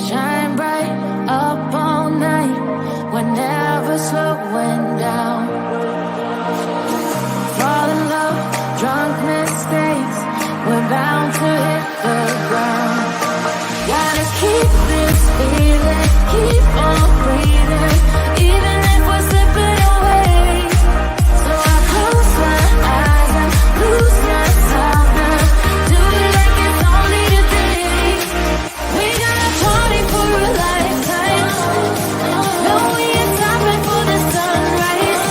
Shine bright up all night. We're never slowing down. Fall in love, drunk mistakes. We're bound to hit the ground. Gotta keep this feeling, keep on breathing, even if we're slipping away. So I close my eyes and lose myself now. Do it like it's only today. We got a party for a lifetime. No, we ain't stopping for the sunrise.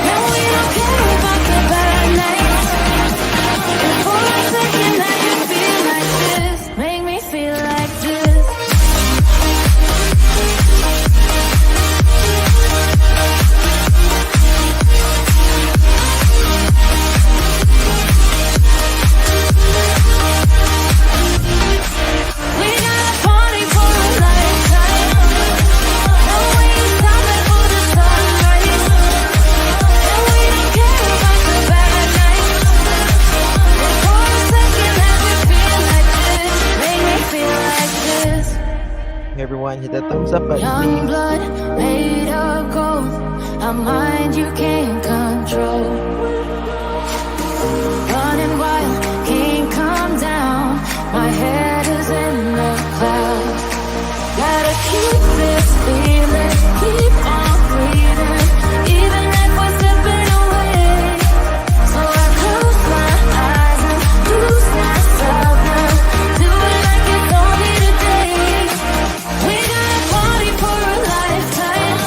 And we don't care about the bad nights. And for a second I can feel like this. Make me feel like this. We got a party for a lifetime. No, we ain't stopping for the sunrise. And we don't care about the bad nights. And for a second I can feel like this. Make me feel like this. Hey everyone, hit that thumbs up button, Young please. blood made of gold, a mind you can't control. Running wild, can't come down. My head is in the clouds. Gotta keep this feeling, keep on breathing, even if we're slipping away. So I close my eyes and lose myself now. Do it like it's only today. We got a party for a lifetime.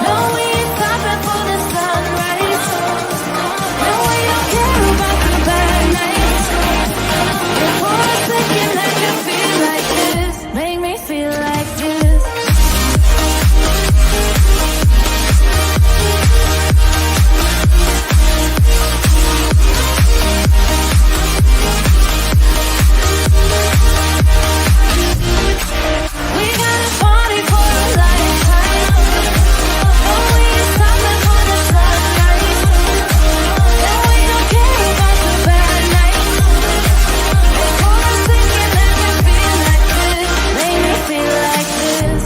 No, we ain't stopping for the sunrise. No, we don't care about the bad nights. And for a second I can feel like this. Make me feel like this. We got a party for a lifetime. No, we ain't stopping for the sunrise. And we don't care about the bad nights. And for a second I can feel like this. Make me feel like this.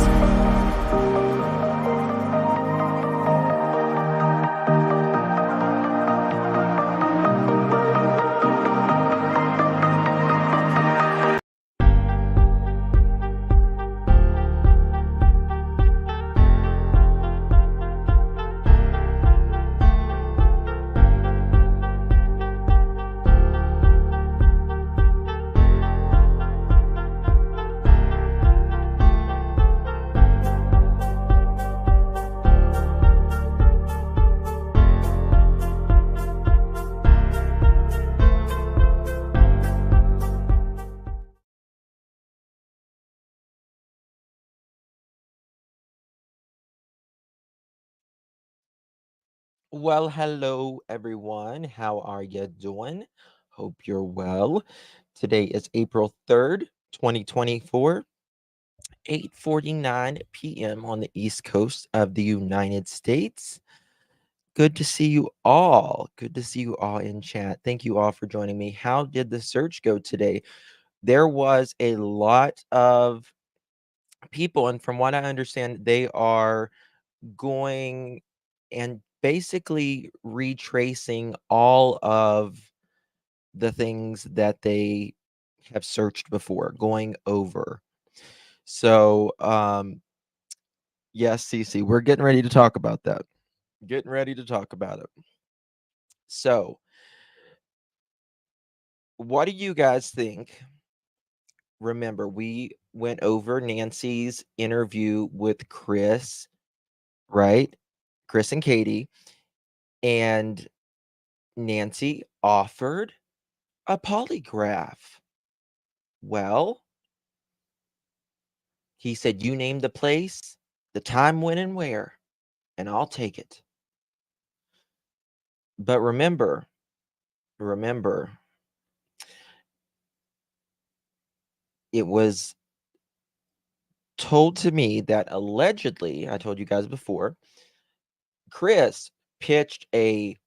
Well, hello everyone. How are you doing? Hope you're well. Today is April 3rd, 2024, 8:49 p.m. on the East Coast of the United States. Good to see you all. Good to see you all in chat. Thank you all for joining me. How did the search go today? There was a lot of people, and from what I understand, they are going and basically retracing all of the things that they have searched before, going over. So, yes, Cece, we're getting ready to talk about that. Getting ready to talk about it. So, what do you guys think? Remember, we went over Nancy's interview with Chris, right? Chris and Katie. And Nancy offered a polygraph. Well, he said, "You name the place, the time, when, and where, and I'll take it." But remember, it was told to me that allegedly, I told you guys before, Chris pitched a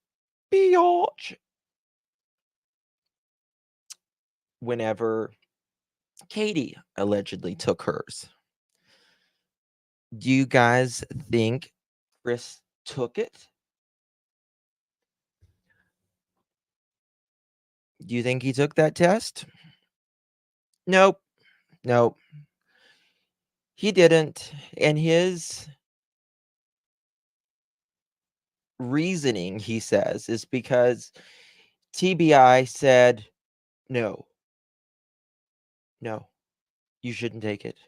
biatch whenever Katie allegedly took hers. Do you guys think Chris took it? Do you think he took that test? Nope. Nope. He didn't. And his reasoning, he says, is because TBI said, no, you shouldn't take it.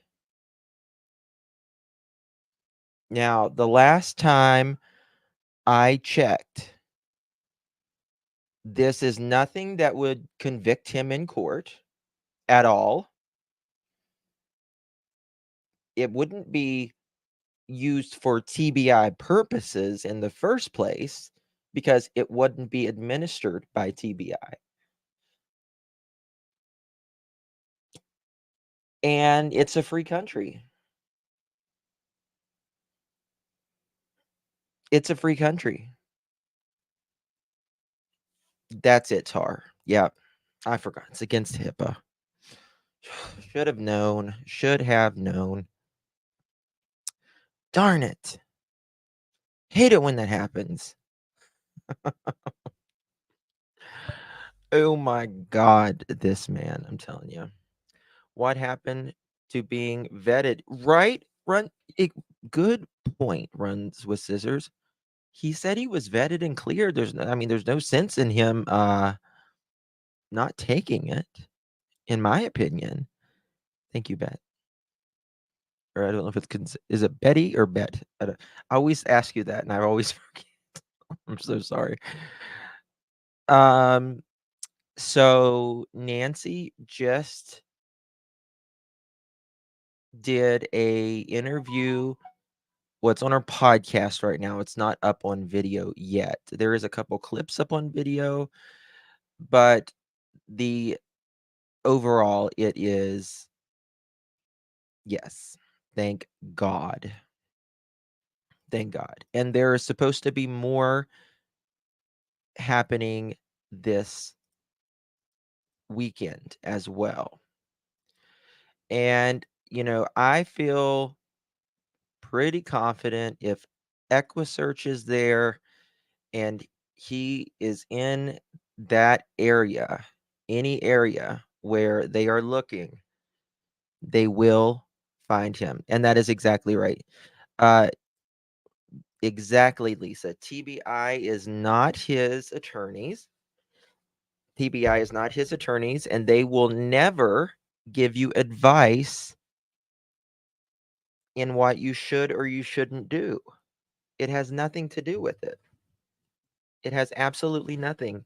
Now, the last time I checked, this is nothing that would convict him in court at all. It wouldn't be used for TBI purposes in the first place because it wouldn't be administered by TBI. And it's a free country. It's a free country. That's it, Tar. Yeah, I forgot. It's against HIPAA. Should have known. Should have known. Darn it. Hate it when that happens. Oh my God, this man, I'm telling you. What happened to being vetted? Right? Good point, runs with scissors. He said he was vetted and cleared. There's no sense in him not taking it, in my opinion. Thank you, Bet. Or I don't know if is it Betty or Bet? I always ask you that and I always forget. I'm so sorry. So Nancy just did a interview. What's on our podcast right now? It's not up on video yet. There is a couple clips up on video, but the overall it is yes. Thank God. Thank God. And there is supposed to be more happening this weekend as well. And, I feel pretty confident if EquiSearch is there and he is in that area, any area where they are looking, they will find him. And that is exactly right. Exactly, Lisa. TBI is not his attorneys. TBI is not his attorneys, and they will never give you advice in what you should or you shouldn't do. It has nothing to do with it. It has absolutely nothing.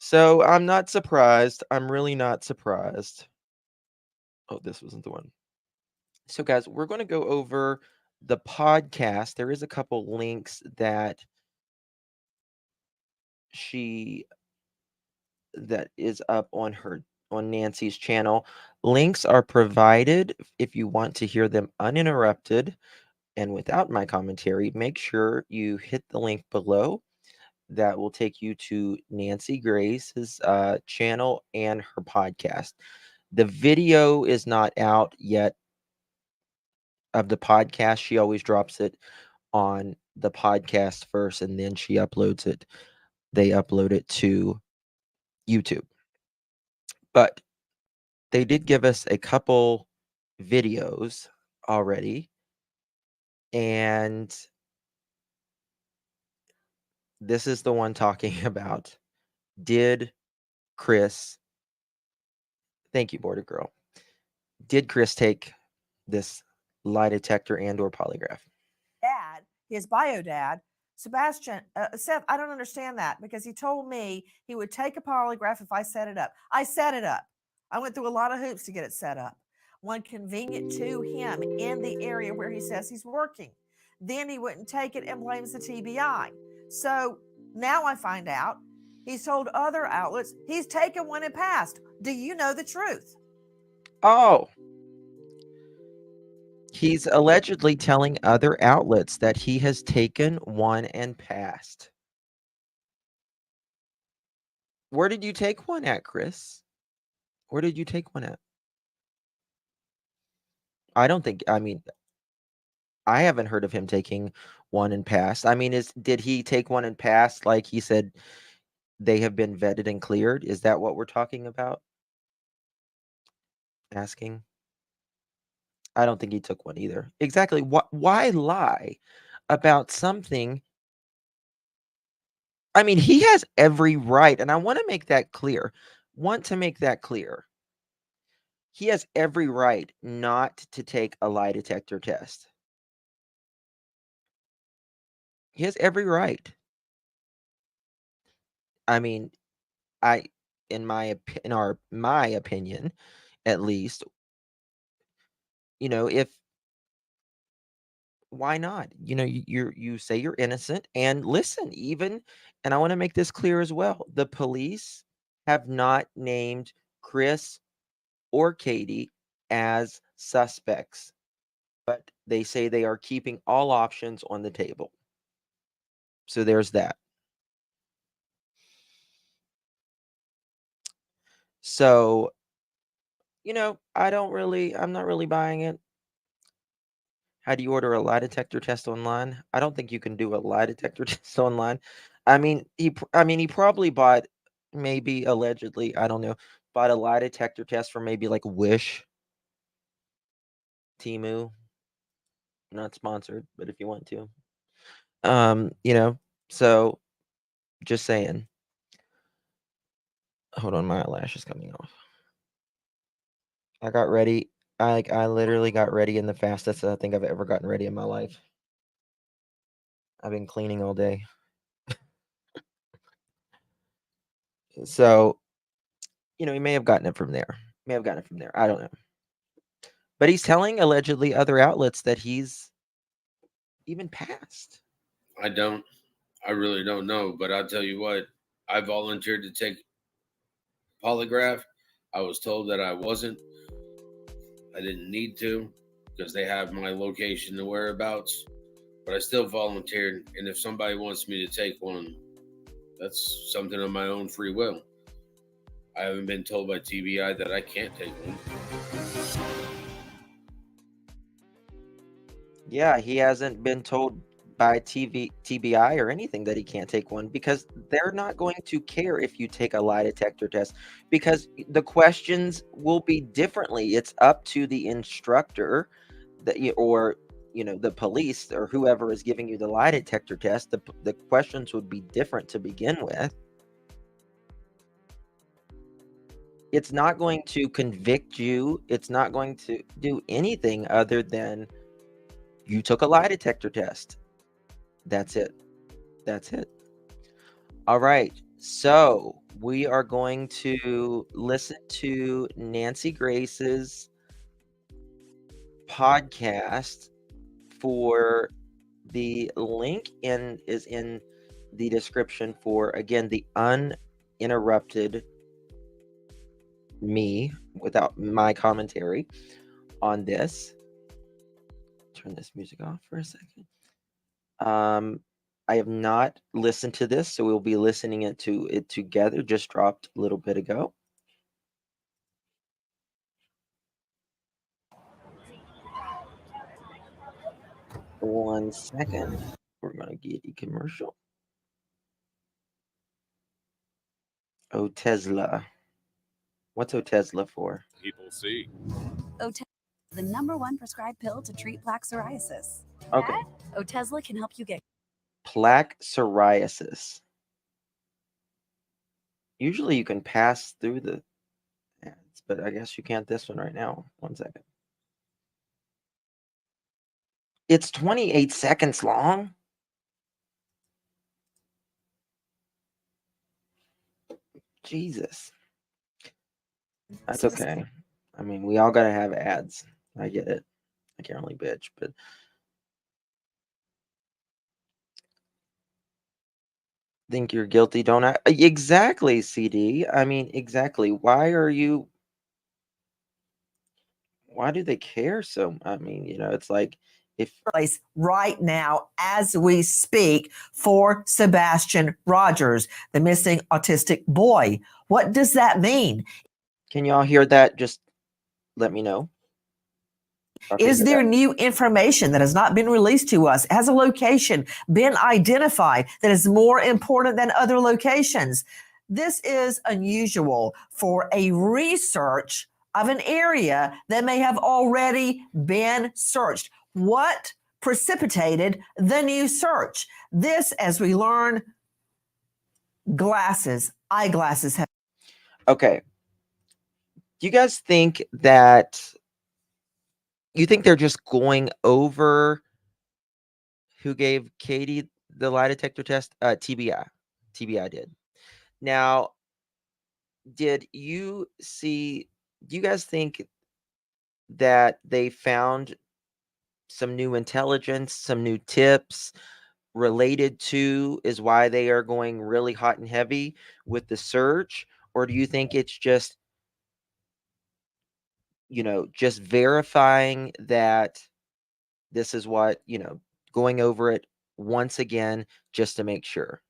So I'm not surprised. I'm really not surprised. Oh, this wasn't the one. So, guys, we're going to go over the podcast. There is a couple links that that is up on Nancy's channel. Links are provided if you want to hear them uninterrupted and without my commentary. Make sure you hit the link below. That will take you to Nancy Grace's channel and her podcast. The video is not out yet of the podcast. She always drops it on the podcast first and then she uploads it. They upload it to YouTube. But they did give us a couple videos already. And this is the one talking about, did Chris, thank you, Border Girl, did Chris take this lie detector and or polygraph? Dad, his bio dad, Sebastian, Seth, I don't understand that because he told me he would take a polygraph if I set it up. I set it up. I went through a lot of hoops to get it set up. One convenient to him in the area where he says he's working. Then he wouldn't take it and blames the TBI. So now I find out he's told other outlets he's taken one and passed. Do you know the truth? Oh, he's allegedly telling other outlets that he has taken one and passed. Where did you take one at, Chris? Where did you take one at? I don't think, I mean, I haven't heard of him taking one and passed. I mean, did he take one and pass like he said they have been vetted and cleared? Is that what we're talking about? Asking. I don't think he took one either. Exactly. Why lie about something? I mean, he has every right, and I want to make that clear. He has every right not to take a lie detector test. He has every right. I mean, my opinion, at least, if why not? You say you're innocent, and listen, and I want to make this clear as well. The police have not named Chris or Katie as suspects, but they say they are keeping all options on the table. So there's that. So, I'm not really buying it. How do you order a lie detector test online? I don't think you can do a lie detector test online. I mean, he probably bought, maybe allegedly, I don't know, bought a lie detector test for maybe like Wish, Temu, not sponsored, but if you want to. So just saying. Hold on, my eyelash is coming off. I got ready. I literally got ready in the fastest I think I've ever gotten ready in my life. I've been cleaning all day. So, he may have gotten it from there. I don't know. But he's telling allegedly other outlets that he's even passed. I really don't know, but I'll tell you what, I volunteered to take polygraph. I was told that I wasn't. I didn't need to because they have my location and whereabouts, but I still volunteered. And if somebody wants me to take one, that's something of my own free will. I haven't been told by TBI that I can't take one. Yeah, he hasn't been told by TBI or anything that he can't take one, because they're not going to care if you take a lie detector test, because the questions will be differently. It's up to the instructor or the police or whoever is giving you the lie detector test. The questions would be different to begin with. It's not going to convict you. It's not going to do anything other than you took a lie detector test. That's it. All right. So we are going to listen to Nancy Grace's podcast. For the link is in the description for, again, the uninterrupted me without my commentary on this. Turn this music off for a second. I have not listened to this, so we'll be listening to it together. Just dropped a little bit ago. One second. We're going to get a commercial. Otezla. What's Otezla for? People see. Otezla, the #1 prescribed pill to treat plaque psoriasis. Okay. Otezla can help you get Plaque psoriasis. Usually you can pass through the ads, but I guess you can't this one right now. 1 second. It's 28 seconds long. Jesus. That's okay. I mean, we all gotta have ads. I get it. I can't really bitch, but think you're guilty, don't I? Exactly, CD. I mean, exactly. Why do they care so? I mean, it's like if Place right now as we speak for Sebastian Rogers, the missing autistic boy. What does that mean? Can y'all hear that? Just let me know. Y'all can Is hear there that. new information that has not been released to us? Has a location been identified that is more important than other locations? This is unusual for a research of an area that may have already been searched. What precipitated the new search? This, as we learn, eyeglasses have. Okay. Do you guys think that you think they're just going over who gave Katie the lie detector test? TBI. TBI did. Now, do you guys think that they found some new intelligence, some new tips related to is why they are going really hot and heavy with the search? Or do you think it's just, just verifying that this is what, going over it once again just to make sure?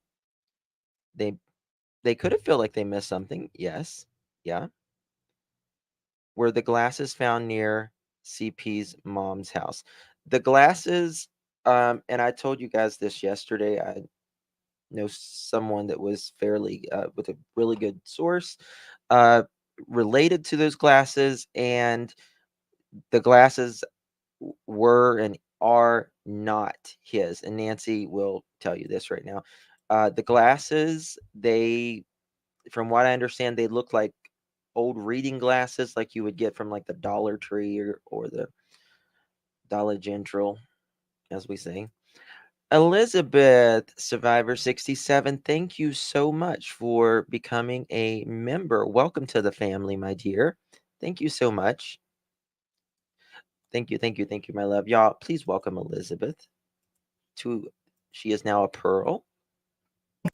They could have felt like they missed something. Yes. Yeah. Were the glasses found near CP's mom's house? The glasses, and I told you guys this yesterday. I know someone that was fairly with a really good source uh, related to those glasses, and the glasses were and are not his. And Nancy will tell you this right now. The glasses, from what I understand, they look like old reading glasses like you would get from like the Dollar Tree or the Dollar General, as we say. Elizabeth, Survivor 67, thank you so much for becoming a member. Welcome to the family, my dear. Thank you so much. Thank you, thank you, thank you, my love. Y'all, please welcome Elizabeth she is now a pearl.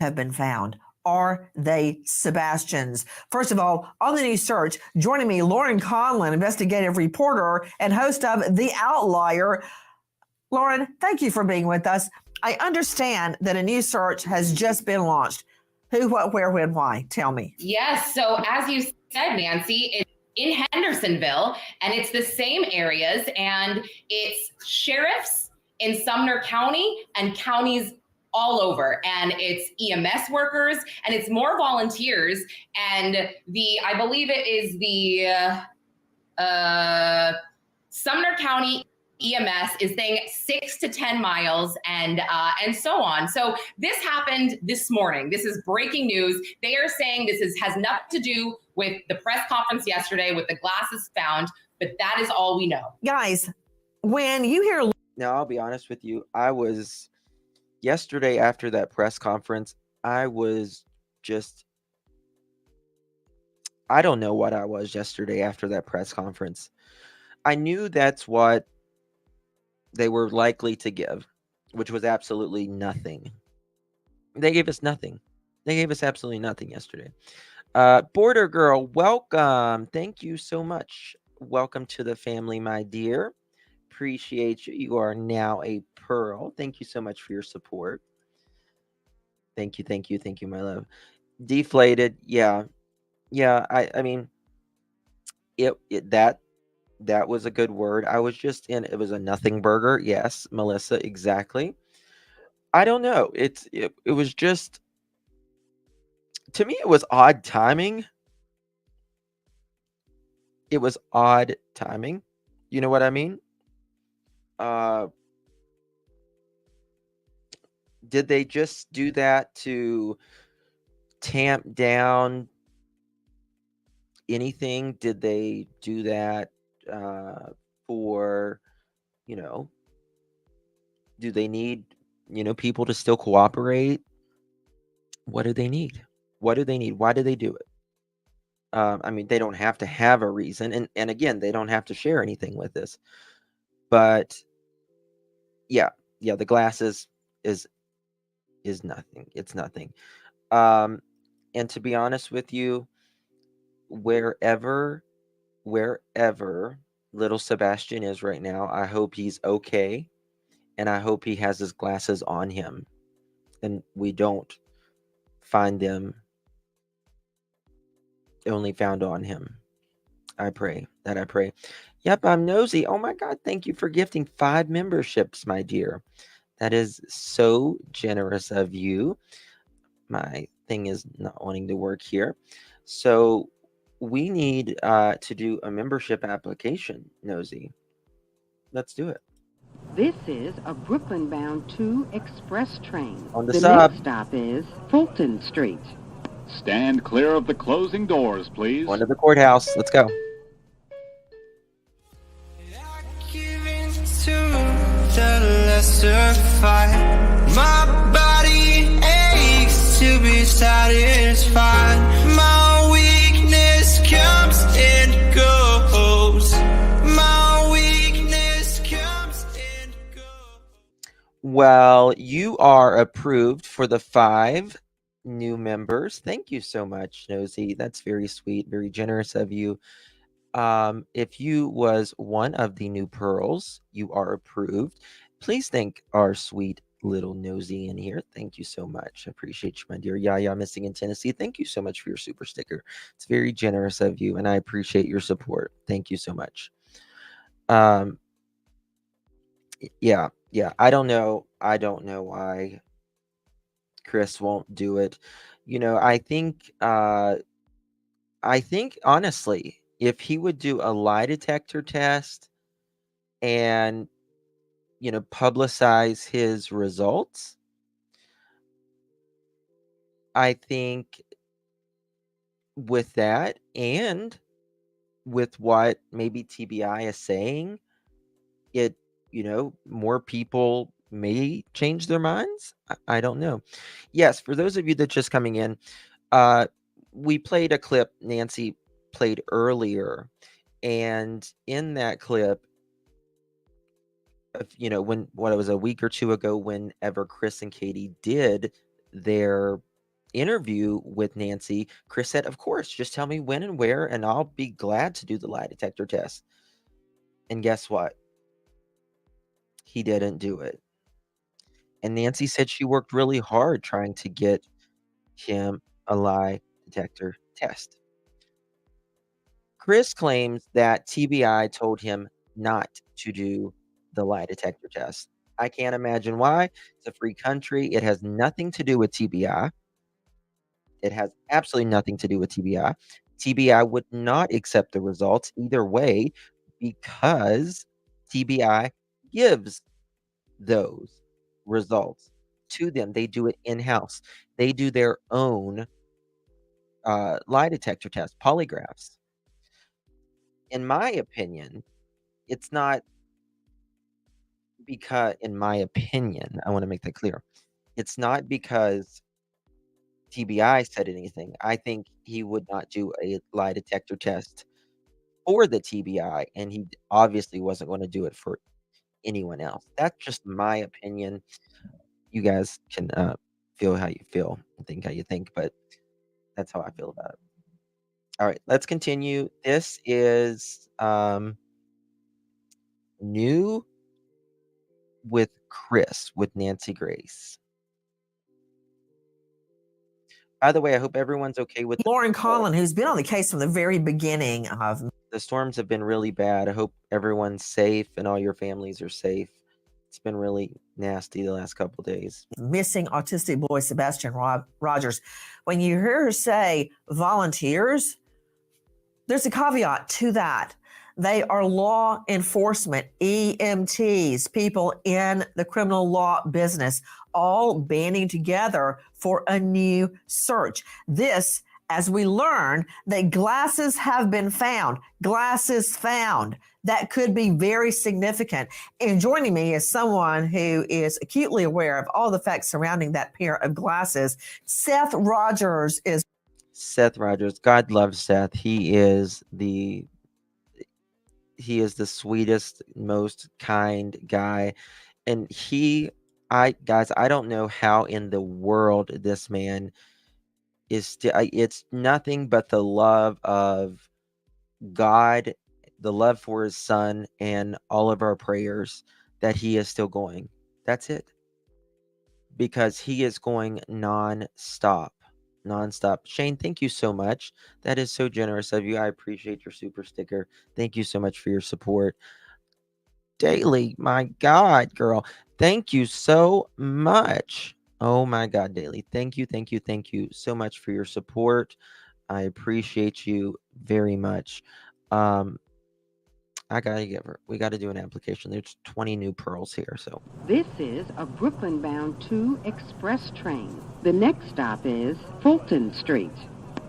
Have been found. Are they Sebastian's? First of all, on the new search, joining me, Lauren Conlon, investigative reporter and host of The Outlier. Lauren, thank you for being with us. I understand that a new search has just been launched. Who, what, where, when, why? Tell me. Yes. So as you said, Nancy, it's in Hendersonville, and it's the same areas, and it's sheriffs in Sumner County and counties all over, and it's EMS workers, and it's more volunteers, and I believe it is the Sumner County EMS is saying 6 to 10 miles and so on. So this happened this morning. This is breaking news. They are saying this has nothing to do with the press conference yesterday with the glasses found, but that is all we know. Guys, when you hear... Now, I'll be honest with you. Yesterday after that press conference, I was just, I don't know what I was yesterday after that press conference. I knew that's what they were likely to give, which was absolutely nothing. They gave us nothing. They gave us absolutely nothing yesterday. Border Girl, welcome. Thank you so much. Welcome to the family, my dear. Appreciate you. You are now a pearl. Thank you so much for your support. Thank you, thank you, thank you, my love. Deflated, yeah. I mean, that was a good word. I was just in. It was a nothing burger. Yes, Melissa, exactly. I don't know. It was just, to me, it was odd timing. It was odd timing. You know what I mean? Did they just do that to tamp down anything? Did they do that for, do they need, people to still cooperate? What do they need? What do they need? Why do they do it? I mean, they don't have to have a reason. And again, they don't have to share anything with us. But yeah, the glasses is nothing. It's nothing. And to be honest with you, wherever little Sebastian is right now, I hope he's okay. And I hope he has his glasses on him. And we don't find them only found on him. I pray that I pray. Yep, I'm nosy. Oh my God, thank you for gifting 5 memberships, my dear. That is so generous of you. My thing is not wanting to work here. So we need to do a membership application, Nosy. Let's do it. This is a Brooklyn-bound 2 express train. On the The sub. next stop is Fulton Street. Stand clear of the closing doors, please. Going to the courthouse. Let's go. To the lesser fight, my body aches to be satisfied. My weakness comes and goes. My weakness comes and goes. Well, you are approved for the 5 new members. Thank you so much, Nosy. That's very sweet, very generous of you. If you was one of the new pearls, you are approved. Please thank our sweet little Nosy in here. Thank you so much. I appreciate you, my dear Yaya missing in Tennessee. Thank you so much for your super sticker. It's very generous of you, and I appreciate your support. Thank you so much. Yeah. I don't know why Chris won't do it. I think honestly, if he would do a lie detector test and publicize his results, I think with that and with what maybe TBI is saying, it more people may change their minds. I don't know. Yes, for those of you that just coming in, we played a clip Nancy played earlier, and in that clip, when what it was a week or two ago, whenever Chris and Katie did their interview with Nancy, Chris said, "Of course, just tell me when and where, and I'll be glad to do the lie detector test." And guess what? He didn't do it. And Nancy said she worked really hard trying to get him a lie detector test. Chris claims that TBI told him not to do the lie detector test. I can't imagine why. It's a free country. It has nothing to do with TBI. It has absolutely nothing to do with TBI. TBI would not accept the results either way because TBI gives those results to them. They do it in-house. They do their own lie detector test, polygraphs. In my opinion, it's not because, in my opinion, I want to make that clear. It's not because TBI said anything. I think he would not do a lie detector test for the TBI, and he obviously wasn't going to do it for anyone else. That's just my opinion. You guys can feel how you feel and think how you think, but that's how I feel about it. All right, let's continue. This is new with Chris with Nancy Grace. By the way, I hope everyone's okay with Lauren Collin, who's been on the case from the very beginning of the storms have been really bad. I hope everyone's safe and all your families are safe. It's been really nasty the last couple days. missing autistic boy Sebastian Rogers. When you hear her say volunteers, there's a caveat to that. They are law enforcement, EMTs, people in the criminal law business, all banding together for a new search. This, as we learn, that glasses have been found, glasses found. That could be very significant. And joining me is someone who is acutely aware of all the facts surrounding that pair of glasses. Seth Rogers is. Seth Rogers, God loves Seth. He is the sweetest, most kind guy. And I don't know how in the world this man is still, it's nothing but the love of God, the love for his son, and all of our prayers that he is still going. That's it. Because he is going non-stop. nonstop. Shane, thank you so much. That is so generous of you. I appreciate your super sticker. Thank you so much for your support. Daily, my God, girl. Thank you so much. Oh my God, Daily. Thank you so much for your support. I appreciate you very much. I gotta give her. We gotta do an application. There's 20 new pearls here, so. This is a Brooklyn-bound 2 express train. The next stop is Fulton Street.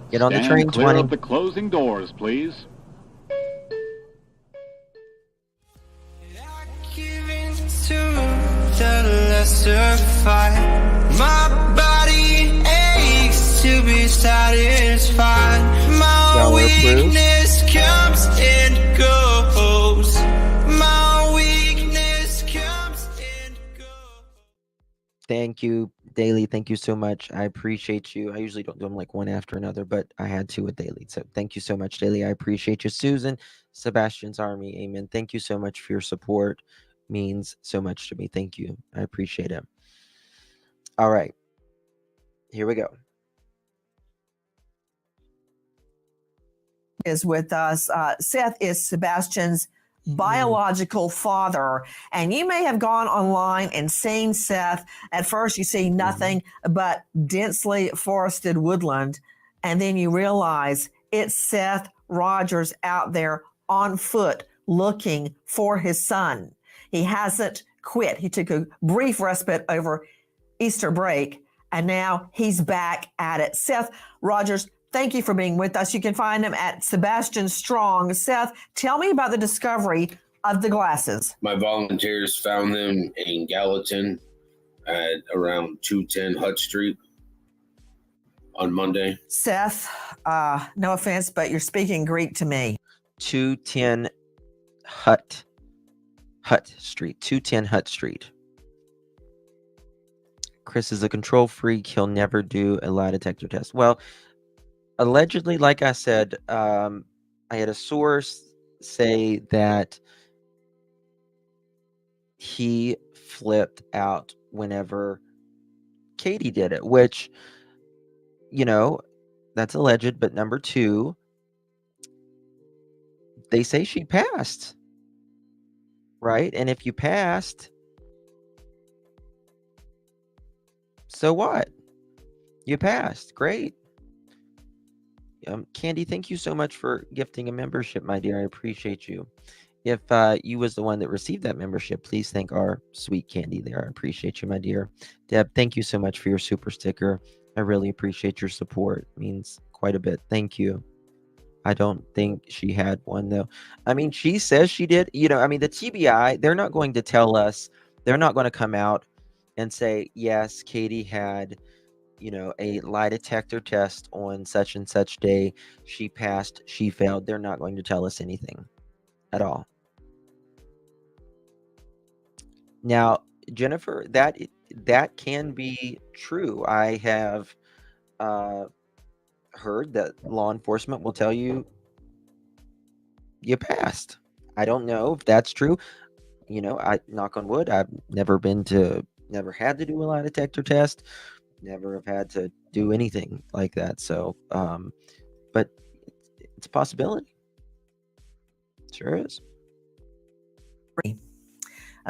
Get on the Stand train, clear 20. of the closing doors, please. Giving to the lesser fight. My body aches to be satisfied. My Y'all are approved? weakness comes and goes. My weakness comes and goes. Thank you, Daily. Thank you so much. I appreciate you. I usually don't do them like one after another, but I had to with Daily. So thank you so much, Daily. I appreciate you. Susan, Sebastian's Army. Amen. Thank you so much for your support. Means so much to me. Thank you. I appreciate it. All right. Here we go. Is with us. Seth is Sebastian's biological father. And you may have gone online and seen Seth. At first, you see nothing but densely forested woodland. And then you realize it's Seth Rogers out there on foot looking for his son. He hasn't quit. He took a brief respite over Easter break, and now he's back at it. Seth Rogers, thank you for being with us. You can find him at Sebastian Strong. Seth, tell me about the discovery of the glasses. My volunteers found them in Gallatin at around 210 Hut Street on Monday. Seth, no offense, but you're speaking Greek to me. 210 Hut Street. 210 Hut Street. Chris is a control freak. He'll never do a lie detector test. Well, allegedly, like I said, I had a source say that he flipped out whenever Katie did it, which, you know, that's alleged. But number two, they say she passed, right? And if you passed, so what? You passed. Great. Candy, thank you so much for gifting a membership, my dear. I appreciate you. If you was the one that received that membership, please thank our sweet Candy there. I appreciate you, my dear. Deb, thank you so much for your super sticker. I really appreciate your support. It means quite a bit. Thank you. I don't think she had one, though. I mean, she says she did. You know, I mean, the TBI, they're not going to tell us. They're not going to come out and say, yes, Katie had, you know, a lie detector test on such and such day. She passed, she failed. They're not going to tell us anything at all. Now, Jennifer, that can be true. I have heard that law enforcement will tell you you passed. I don't know if that's true. You know, I knock on wood, I've never had to do a lie detector test, never have had to do anything like that. So, but it's a possibility. Sure is.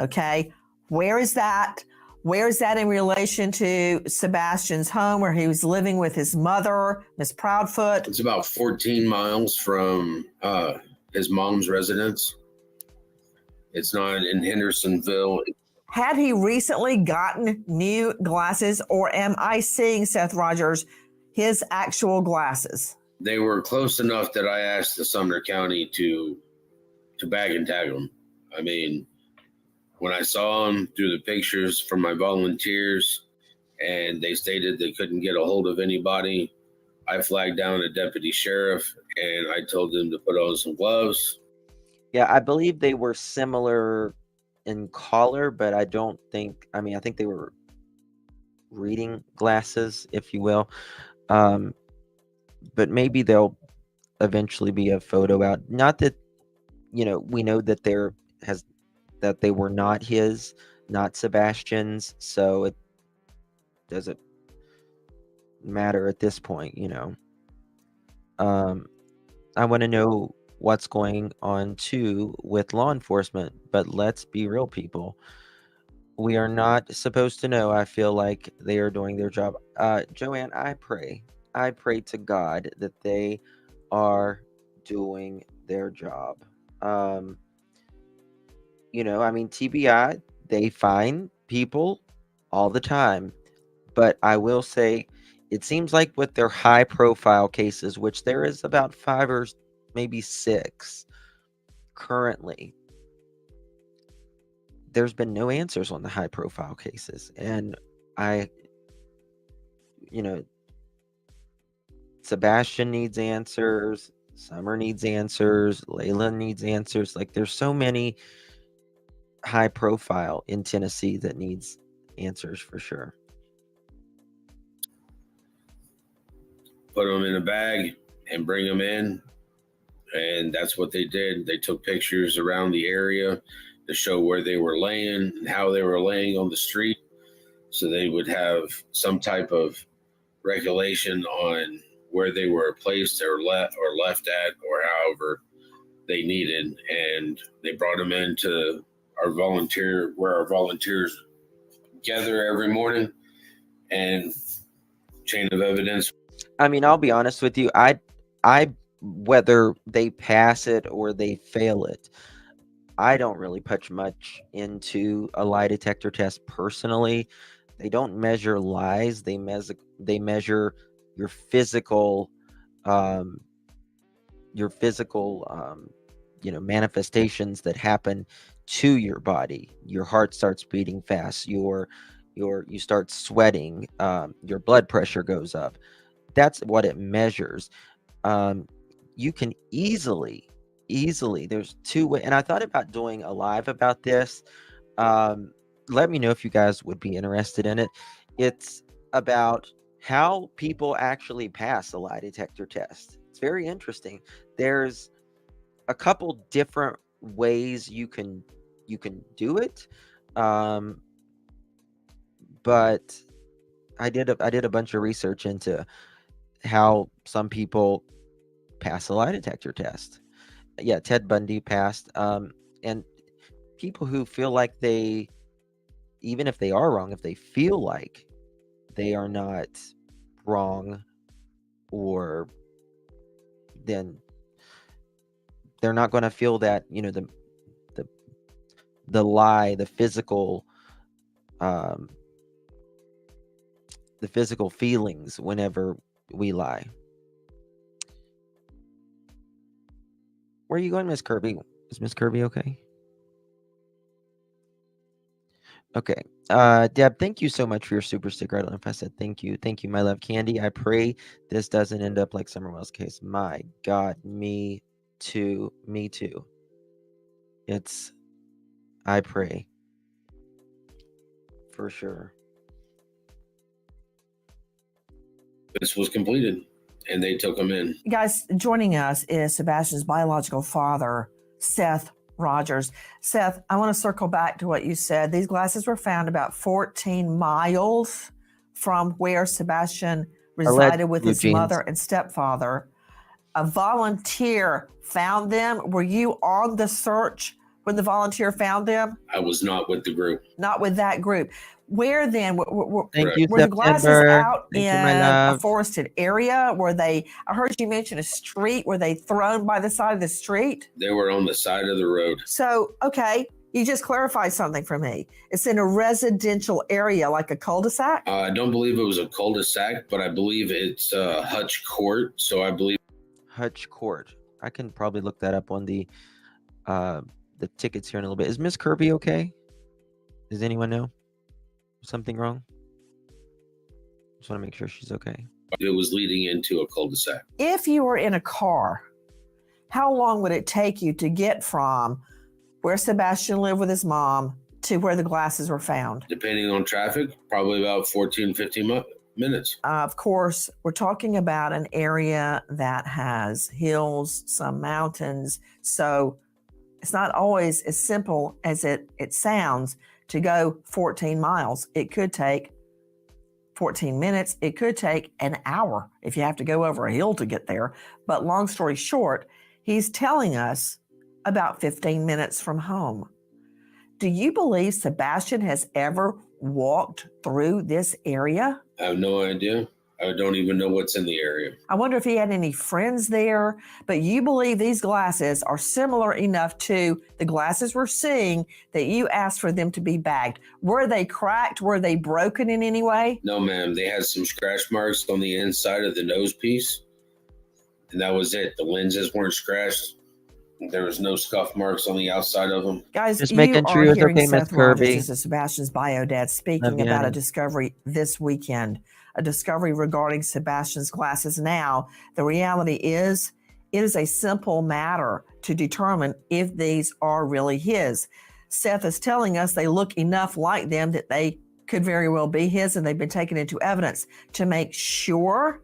Okay. Where is that? Where is that in relation to Sebastian's home where he was living with his mother, Miss Proudfoot? It's about 14 miles from his mom's residence. It's not in Hendersonville. Had he recently gotten new glasses, or am I seeing, Seth Rogers, his actual glasses? They were close enough that I asked the Sumner County to bag and tag them. I mean, when I saw them through the pictures from my volunteers and they stated they couldn't get a hold of anybody, I flagged down a deputy sheriff and I told them to put on some gloves. Yeah, I believe they were similar in color, but I think they were reading glasses, if you will. But maybe there'll eventually be a photo out. Not that, you know, we know that that they were not his, not Sebastian's, so it doesn't matter at this point, I want to know what's going on too with law enforcement, but let's be real, people. We are not supposed to know. I feel like they are doing their job. Joanne, I pray to God that they are doing their job. TBI, they find people all the time, but I will say it seems like with their high profile cases, which there is about 5 or maybe 6 currently, there's been no answers on the high profile cases. And Sebastian needs answers, Summer needs answers, Layla needs answers. Like, there's so many high profile in Tennessee that needs answers for sure. Put them in a bag and bring them in. And that's what they did. They took pictures around the area to show where they were laying and how they were laying on the street, so they would have some type of regulation on where they were placed or left at, or however they needed. And they brought them into where our volunteers gather every morning, and chain of evidence. I mean, I'll be honest with you. I whether they pass it or they fail it, I don't really put much into a lie detector test personally. They don't measure lies. They measure your physical manifestations that happen to your body. Your heart starts beating fast. You start sweating. Your blood pressure goes up. That's what it measures. You can easily, there's 2 ways. And I thought about doing a live about this. Let me know if you guys would be interested in it. It's about how people actually pass a lie detector test. It's very interesting. There's a couple different ways you can do it. But I did a bunch of research into how some people pass a lie detector test. Yeah, Ted Bundy passed. And people who feel like even if they are wrong, if they feel like they are not wrong, or then they're not going to feel that, the lie, the physical feelings whenever we lie. Where are you going, Miss Kirby? Is Miss Kirby okay? Okay. Deb, thank you so much for your super sticker. I don't know if I said thank you. Thank you, my love Candy. I pray this doesn't end up like Summerwell's case. My God, me too. Me too. I pray. For sure. This was completed, and they took them in. Guys, joining us is Sebastian's biological father, Seth Rogers. Seth, I want to circle back to what you said. These glasses were found about 14 miles from where Sebastian resided with his mother and stepfather. A volunteer found them. Were you on the search when the volunteer found them? I was not with the group. Not with that group. Where then? Thank you, were the glasses September. out Thank in you, my love. a forested area? Were they, I heard you mention a street. Were they thrown by the side of the street? They were on the side of the road. So, okay, you just clarified something for me. It's in a residential area, like a cul-de-sac? I don't believe it was a cul-de-sac, but I believe it's Hutch Court. So I believe Hutch Court. I can probably look that up on the tickets here in a little bit. Is Miss Kirby okay? Does anyone know? Something wrong? Just want to make sure she's okay. It was leading into a cul-de-sac. If you were in a car, how long would it take you to get from where Sebastian lived with his mom to where the glasses were found? Depending on traffic, probably about 14, 15 minutes. Of course, we're talking about an area that has hills, some mountains. So it's not always as simple as it sounds to go 14 miles. It could take 14 minutes. It could take an hour if you have to go over a hill to get there. But long story short, he's telling us about 15 minutes from home. Do you believe Sebastian has ever walked through this area? I have no idea. I don't even know what's in the area. I wonder if he had any friends there, but you believe these glasses are similar enough to the glasses we're seeing that you asked for them to be bagged. Were they cracked? Were they broken in any way? No, ma'am. They had some scratch marks on the inside of the nose piece, and that was it. The lenses weren't scratched. There was no scuff marks on the outside of them. Guys, Just you making sure are it's hearing okay, Miss Seth Rogers. Kirby. This is Sebastian's bio dad speaking Love you, about a honey. discovery this weekend, a discovery regarding Sebastian's glasses. Now, the reality is, it is a simple matter to determine if these are really his. Seth is telling us they look enough like them that they could very well be his, and they've been taken into evidence. To make sure,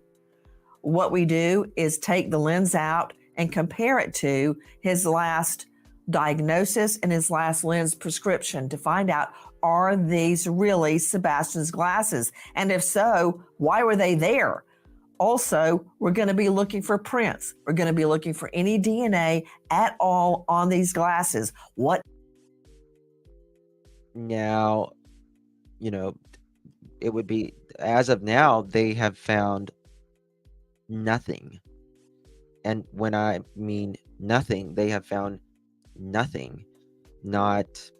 what we do is take the lens out and compare it to his last diagnosis and his last lens prescription to find out, are these really Sebastian's glasses? And if so, why were they there? Also, we're going to be looking for prints. We're going to be looking for any DNA at all on these glasses. What? Now, you know, it would be, as of now, they have found nothing. And when I mean nothing, they have found nothing. Not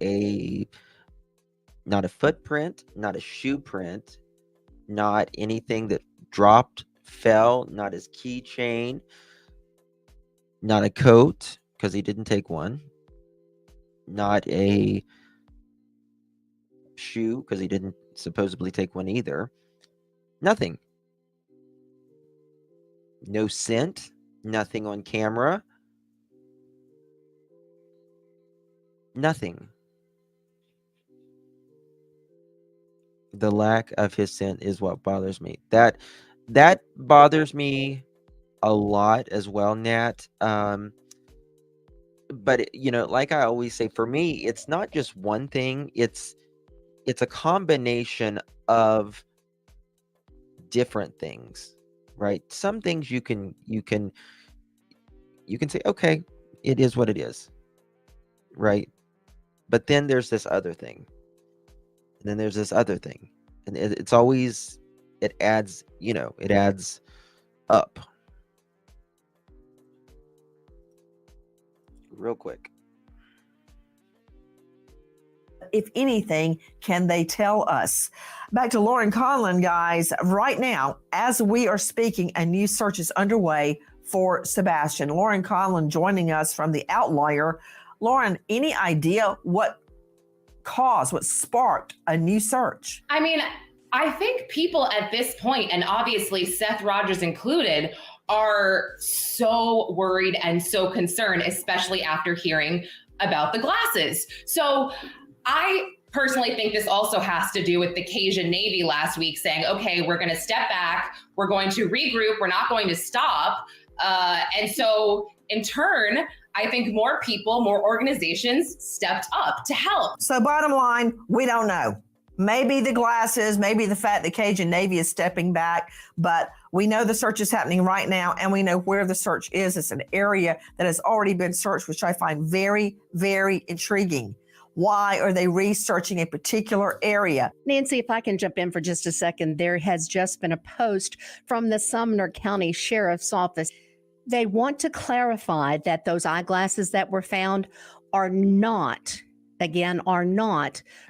a footprint, not a shoe print, not anything that dropped, fell, not his keychain, not a coat, because he didn't take one, not a shoe, because he didn't supposedly take one either. Nothing. No scent, nothing on camera, nothing. The lack of his scent is what bothers me. That bothers me a lot as well, Nat. But you know, like I always say, for me, it's not just one thing. It's a combination of different things, right? Some things you can say, okay, it is what it is, right? But then there's this other thing, and then there's this other thing, and it's always, it adds up. Real quick. If anything, can they tell us? Back to Lauren Conlon, guys. Right now, as we are speaking, a new search is underway for Sebastian. Lauren Conlon joining us from the Outlier. Lauren, any idea what sparked a new search? I mean, I think people at this point, and obviously Seth Rogers included, are so worried and so concerned, especially after hearing about the glasses. So I personally think this also has to do with the Cajun Navy last week saying, okay, we're going to step back, we're going to regroup, we're not going to stop. And so in turn, I think more people, more organizations stepped up to help. So bottom line, we don't know. Maybe the glasses, maybe the fact that Cajun Navy is stepping back, but we know the search is happening right now, and we know where the search is. It's an area that has already been searched, which I find very, very intriguing. Why are they researching a particular area? Nancy, if I can jump in for just a second, there has just been a post from the Sumner County Sheriff's Office. They want to clarify that those eyeglasses that were found are not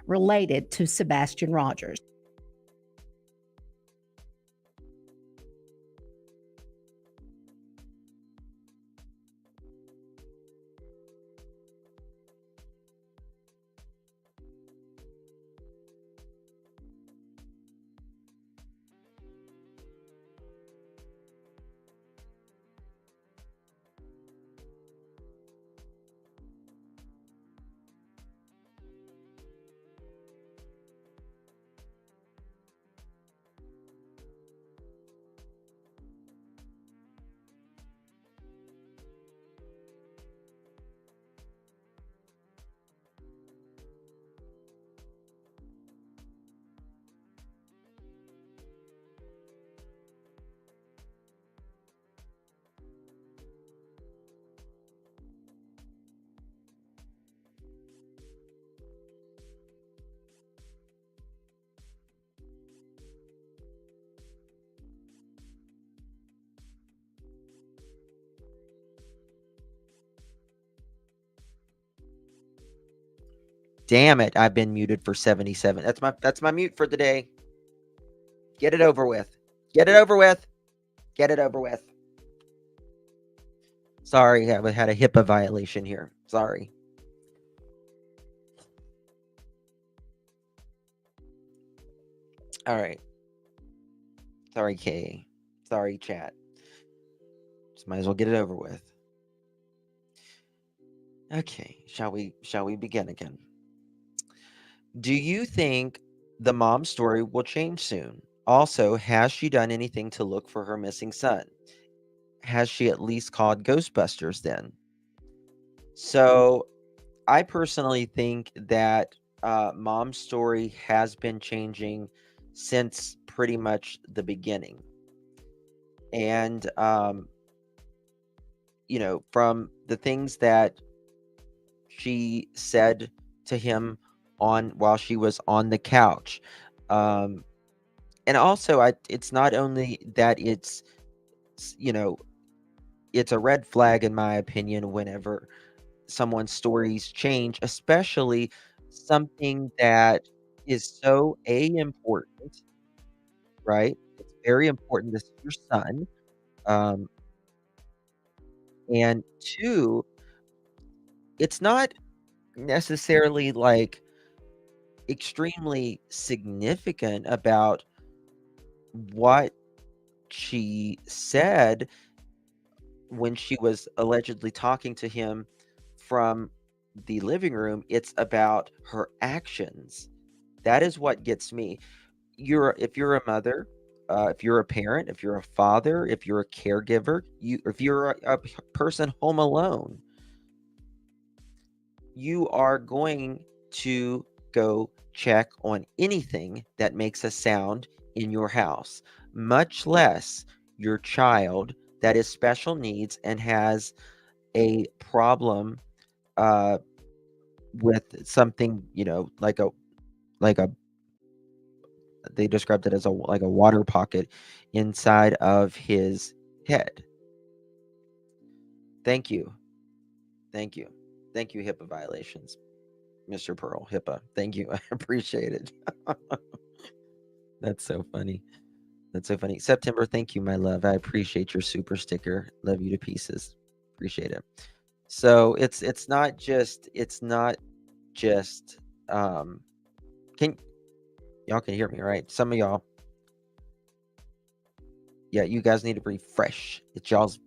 related to Sebastian Rogers. Damn it, I've been muted for 77. That's my mute for the day. Get it over with. Get it over with. Get it over with. Sorry, I had a HIPAA violation here. Sorry. All right. Sorry, Kay. Sorry, chat. Just might as well get it over with. Okay, shall we begin again? Do you think the mom story will change soon? Also, has she done anything to look for her missing son? Has she at least called Ghostbusters then? So, I personally think that mom's story has been changing since pretty much the beginning. And, from the things that she said to him while she was on the couch. And also it's not only that it's it's a red flag in my opinion whenever someone's stories change, especially something that is so important, right? It's very important. This is your son. Um, and two, it's not necessarily like extremely significant about what she said when she was allegedly talking to him from the living room. It's about her actions. That is what gets me. If you're a mother, if you're a parent, if you're a father, if you're a caregiver, if you're a person home alone, you are going to go check on anything that makes a sound in your house, much less your child that is special needs and has a problem with something, like a they described it as like a water pocket inside of his head. Thank you. Thank you. Thank you, HIPAA violations. Mr. Pearl, HIPAA. Thank you. I appreciate it. That's so funny. That's so funny. September, thank you, my love. I appreciate your super sticker. Love you to pieces. Appreciate it. So it's not just can y'all can hear me, right? Some of y'all. Yeah, you guys need to refresh. It's y'all's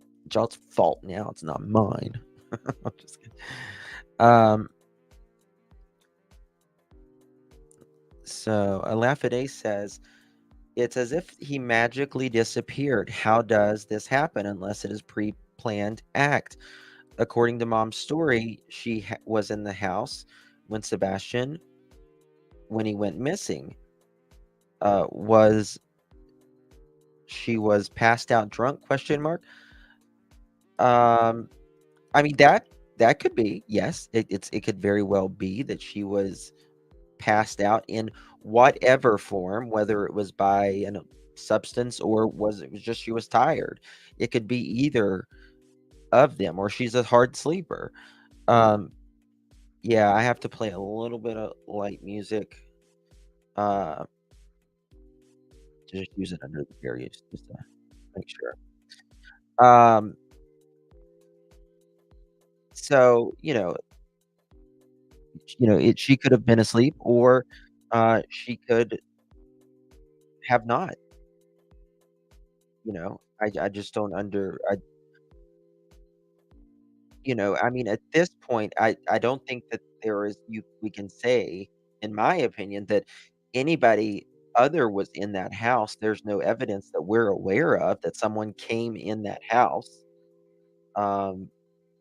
fault now. It's not mine. I'm just kidding. So Alafide says, it's as if he magically disappeared. How does this happen unless it is pre-planned act? According to mom's story, she was in the house when he went missing. She was passed out drunk? Question mark. I mean that could be, yes. It could very well be that she was passed out in whatever form, whether it was by a substance or it was just she was tired. It could be either of them, or she's a hard sleeper. Yeah, I have to play a little bit of light music. To just use it under the various, just to make sure. So she could have been asleep, or she could have not. I just don't I mean, at this point, I don't think that we can say, in my opinion, that anybody other was in that house. There's no evidence that we're aware of that someone came in that house.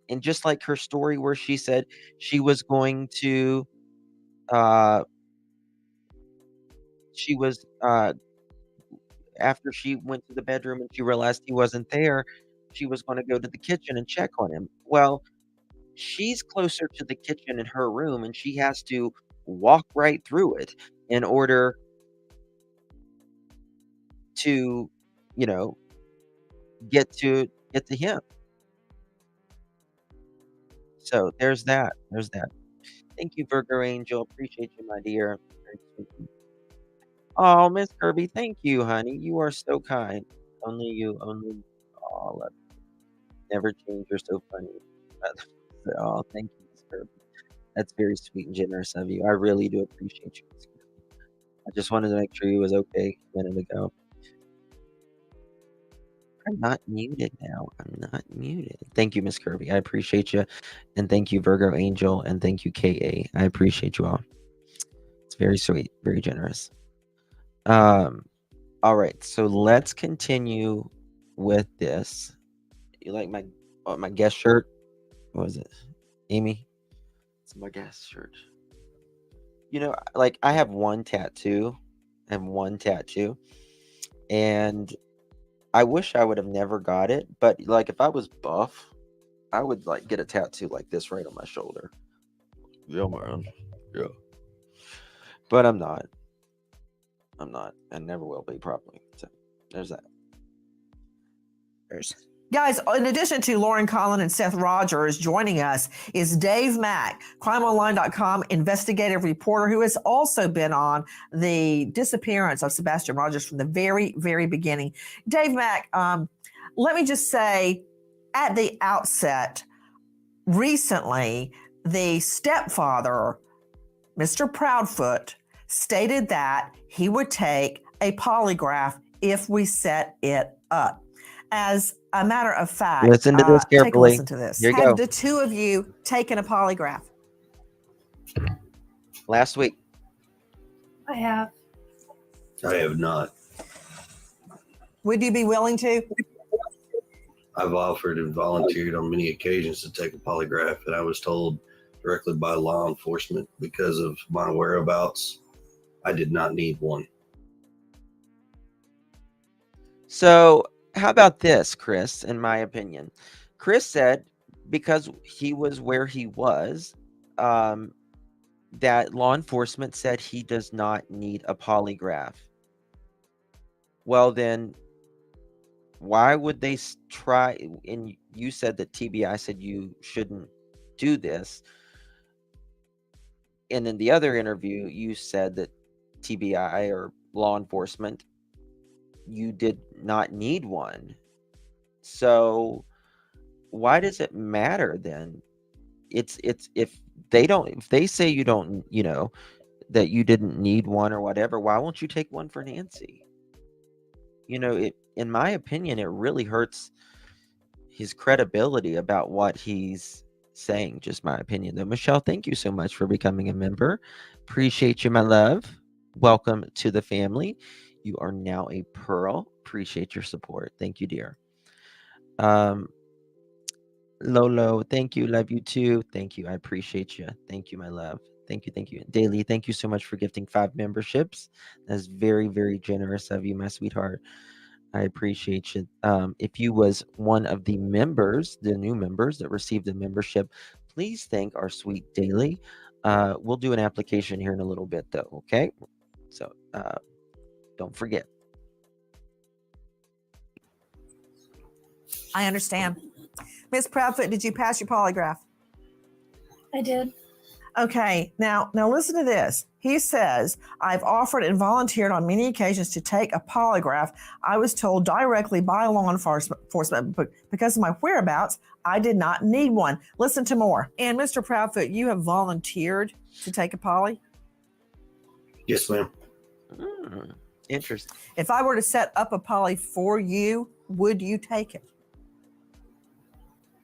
And just like her story where she said she was going to, she was, after she went to the bedroom and she realized he wasn't there, she was gonna go to the kitchen and check on him. Well, she's closer to the kitchen in her room, and she has to walk right through it in order to, you know, get to him. So there's that. There's that. Thank you, Virgo Angel. Appreciate you, my dear. Very sweet. Oh, Miss Kirby, thank you, honey. You are so kind. Only you, only. Oh, love you. Never change. You're so funny. Oh, thank you, Miss Kirby. That's very sweet and generous of you. I really do appreciate you, Miss Kirby. I just wanted to make sure you was okay a minute ago. I'm not muted now. I'm not muted. Thank you, Miss Kirby. I appreciate you. And thank you, Virgo Angel. And thank you, KA. I appreciate you all. It's very sweet, very generous. All right, so let's continue with this. You like my guest shirt? What was it? Amy? It's my guest shirt. You know, like I have one tattoo. And I wish I would have never got it, but like if I was buff, I would like get a tattoo like this right on my shoulder. Yeah, man. Yeah. But I'm not. And never will be probably. So there's that. Guys, in addition to Lauren Collin and Seth Rogers, joining us is Dave Mack, crimeonline.com investigative reporter, who has also been on the disappearance of Sebastian Rogers from the very, very beginning. Dave Mack, let me just say at the outset, recently, the stepfather, Mr. Proudfoot, stated that he would take a polygraph if we set it up. As a matter of fact, Listen to this take a carefully. listen to this. Here you Have go. the two of you taken a polygraph? Last week. I have. I have not. Would you be willing to? I've offered and volunteered on many occasions to take a polygraph, and I was told directly by law enforcement because of my whereabouts, I did not need one. So how about this, Chris? In my opinion, Chris said because he was where he was, that law enforcement said he does not need a polygraph. Well, then why would they try? And you said that TBI said you shouldn't do this. And in the other interview, you said that TBI or law enforcement, you did not need one. So why does it matter then? It's if they say you don't, that you didn't need one or whatever, why won't you take one for Nancy? In my opinion, it really hurts his credibility about what he's saying. Just my opinion, though. Michelle, thank you so much for becoming a member. Appreciate you, my love. Welcome to the family. You are now a Pearl. Appreciate your support. Thank you, dear. Lolo, thank you. Love you too. Thank you. I appreciate you. Thank you, my love. Thank you. Thank you. Daily, thank you so much for gifting 5 memberships. That's very, very generous of you, my sweetheart. I appreciate you. If you was one of the members, the new members that received a membership, please thank our sweet Daily. We'll do an application here in a little bit, though. Okay, so don't forget. I understand. Ms. Proudfoot, did you pass your polygraph? I did. Okay, now listen to this. He says, I've offered and volunteered on many occasions to take a polygraph. I was told directly by law enforcement, but because of my whereabouts, I did not need one. Listen to more. And Mr. Proudfoot, you have volunteered to take a poly? Yes, ma'am. Interesting. If I were to set up a poly for you, would you take it?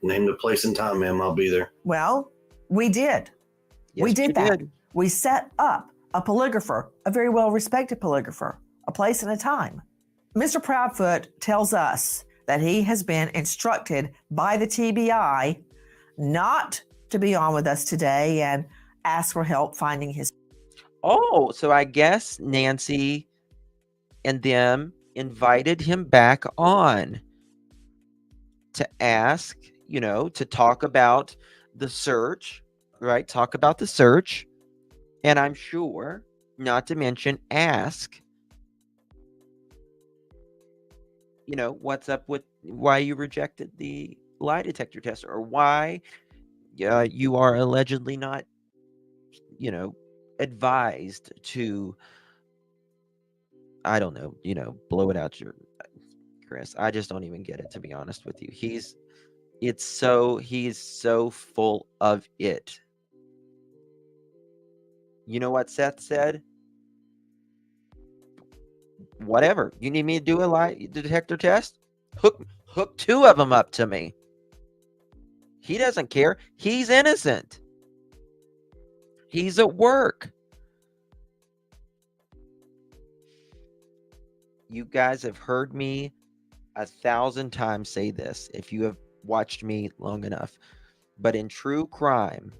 Name the place and time, ma'am. I'll be there. Well, we did. Yes, we did you that. did. We set up a polygrapher, a very well-respected polygrapher, a place and a time. Mr. Proudfoot tells us that he has been instructed by the TBI not to be on with us today and ask for help finding his. Oh, so I guess Nancy and them invited him back on to ask, to talk about the search, right? Talk about the search. And I'm sure, not to mention, ask, what's up with why you rejected the lie detector test or why you are allegedly not advised to, I don't know, blow it out your, Chris. I just don't even get it, to be honest with you. He's so full of it. You know what Seth said? Whatever. You need me to do a lie detector test? Hook 2 of them up to me. He doesn't care. He's innocent. He's at work. You guys have heard me 1,000 times say this if you have watched me long enough. But in true crime,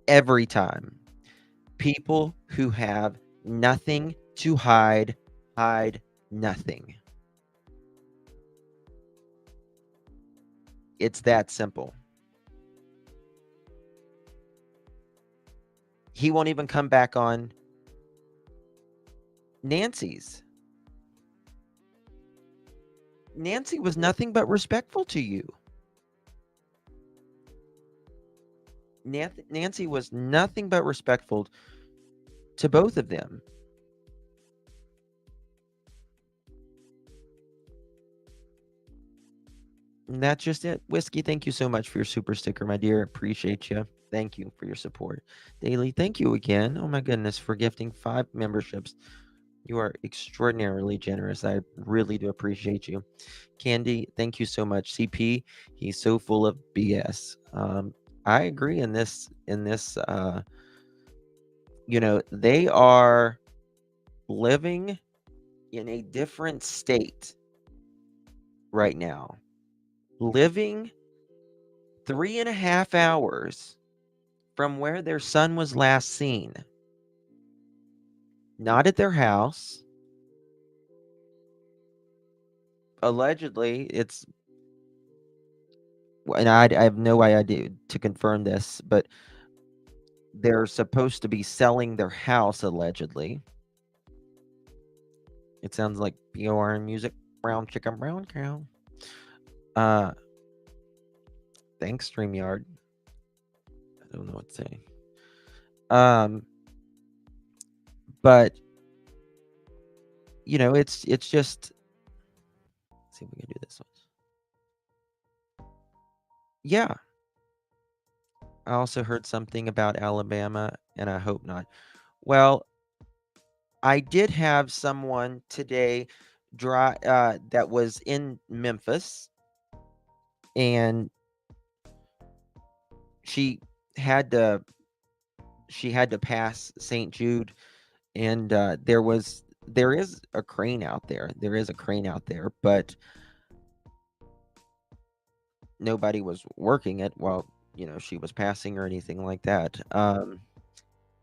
every time, people who have nothing to hide nothing. It's that simple. He won't even come back on Nancy's. Nancy was nothing but respectful to you. Nancy was nothing but respectful to both of them. And that's just it. Whiskey, thank you so much for your super sticker, my dear. Appreciate you. Thank you for your support. Daily, thank you again. Oh my goodness, for gifting 5 memberships. You are extraordinarily generous. I really do appreciate you. Candy, thank you so much. CP, he's so full of BS. I agree in this, they are living in a different state right now. Living 3.5 hours from where their son was last seen. Not at their house. Allegedly, it's, and I have no idea to confirm this, but they're supposed to be selling their house, allegedly. It sounds like BOR music. Brown chicken, brown cow. Thanks, StreamYard. I don't know what to say. But it's just, let's see if we can do this one. Yeah. I also heard something about Alabama, and I hope not. Well, I did have someone today that was in Memphis, and she had to pass St. Jude, and there is a crane out there. There is a crane out there, but nobody was working it while she was passing or anything like that.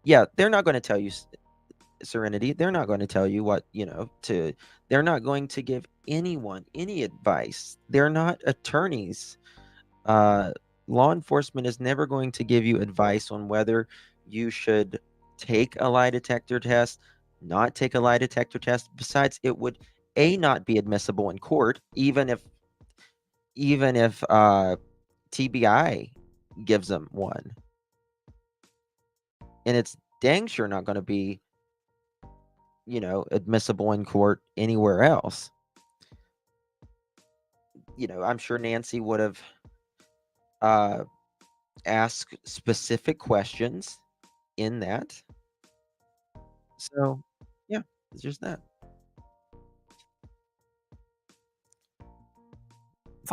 Yeah, they're not going to tell you, Serenity. They're not going to tell you what they're not going to give anyone any advice. They're not attorneys. Law enforcement is never going to give you advice on whether you should take a lie detector test, not take a lie detector test. Besides, it would not be admissible in court, even if TBI gives them one, and it's dang sure not going to be admissible in court anywhere else. I'm sure Nancy would have asked specific questions in that. So yeah, it's just that.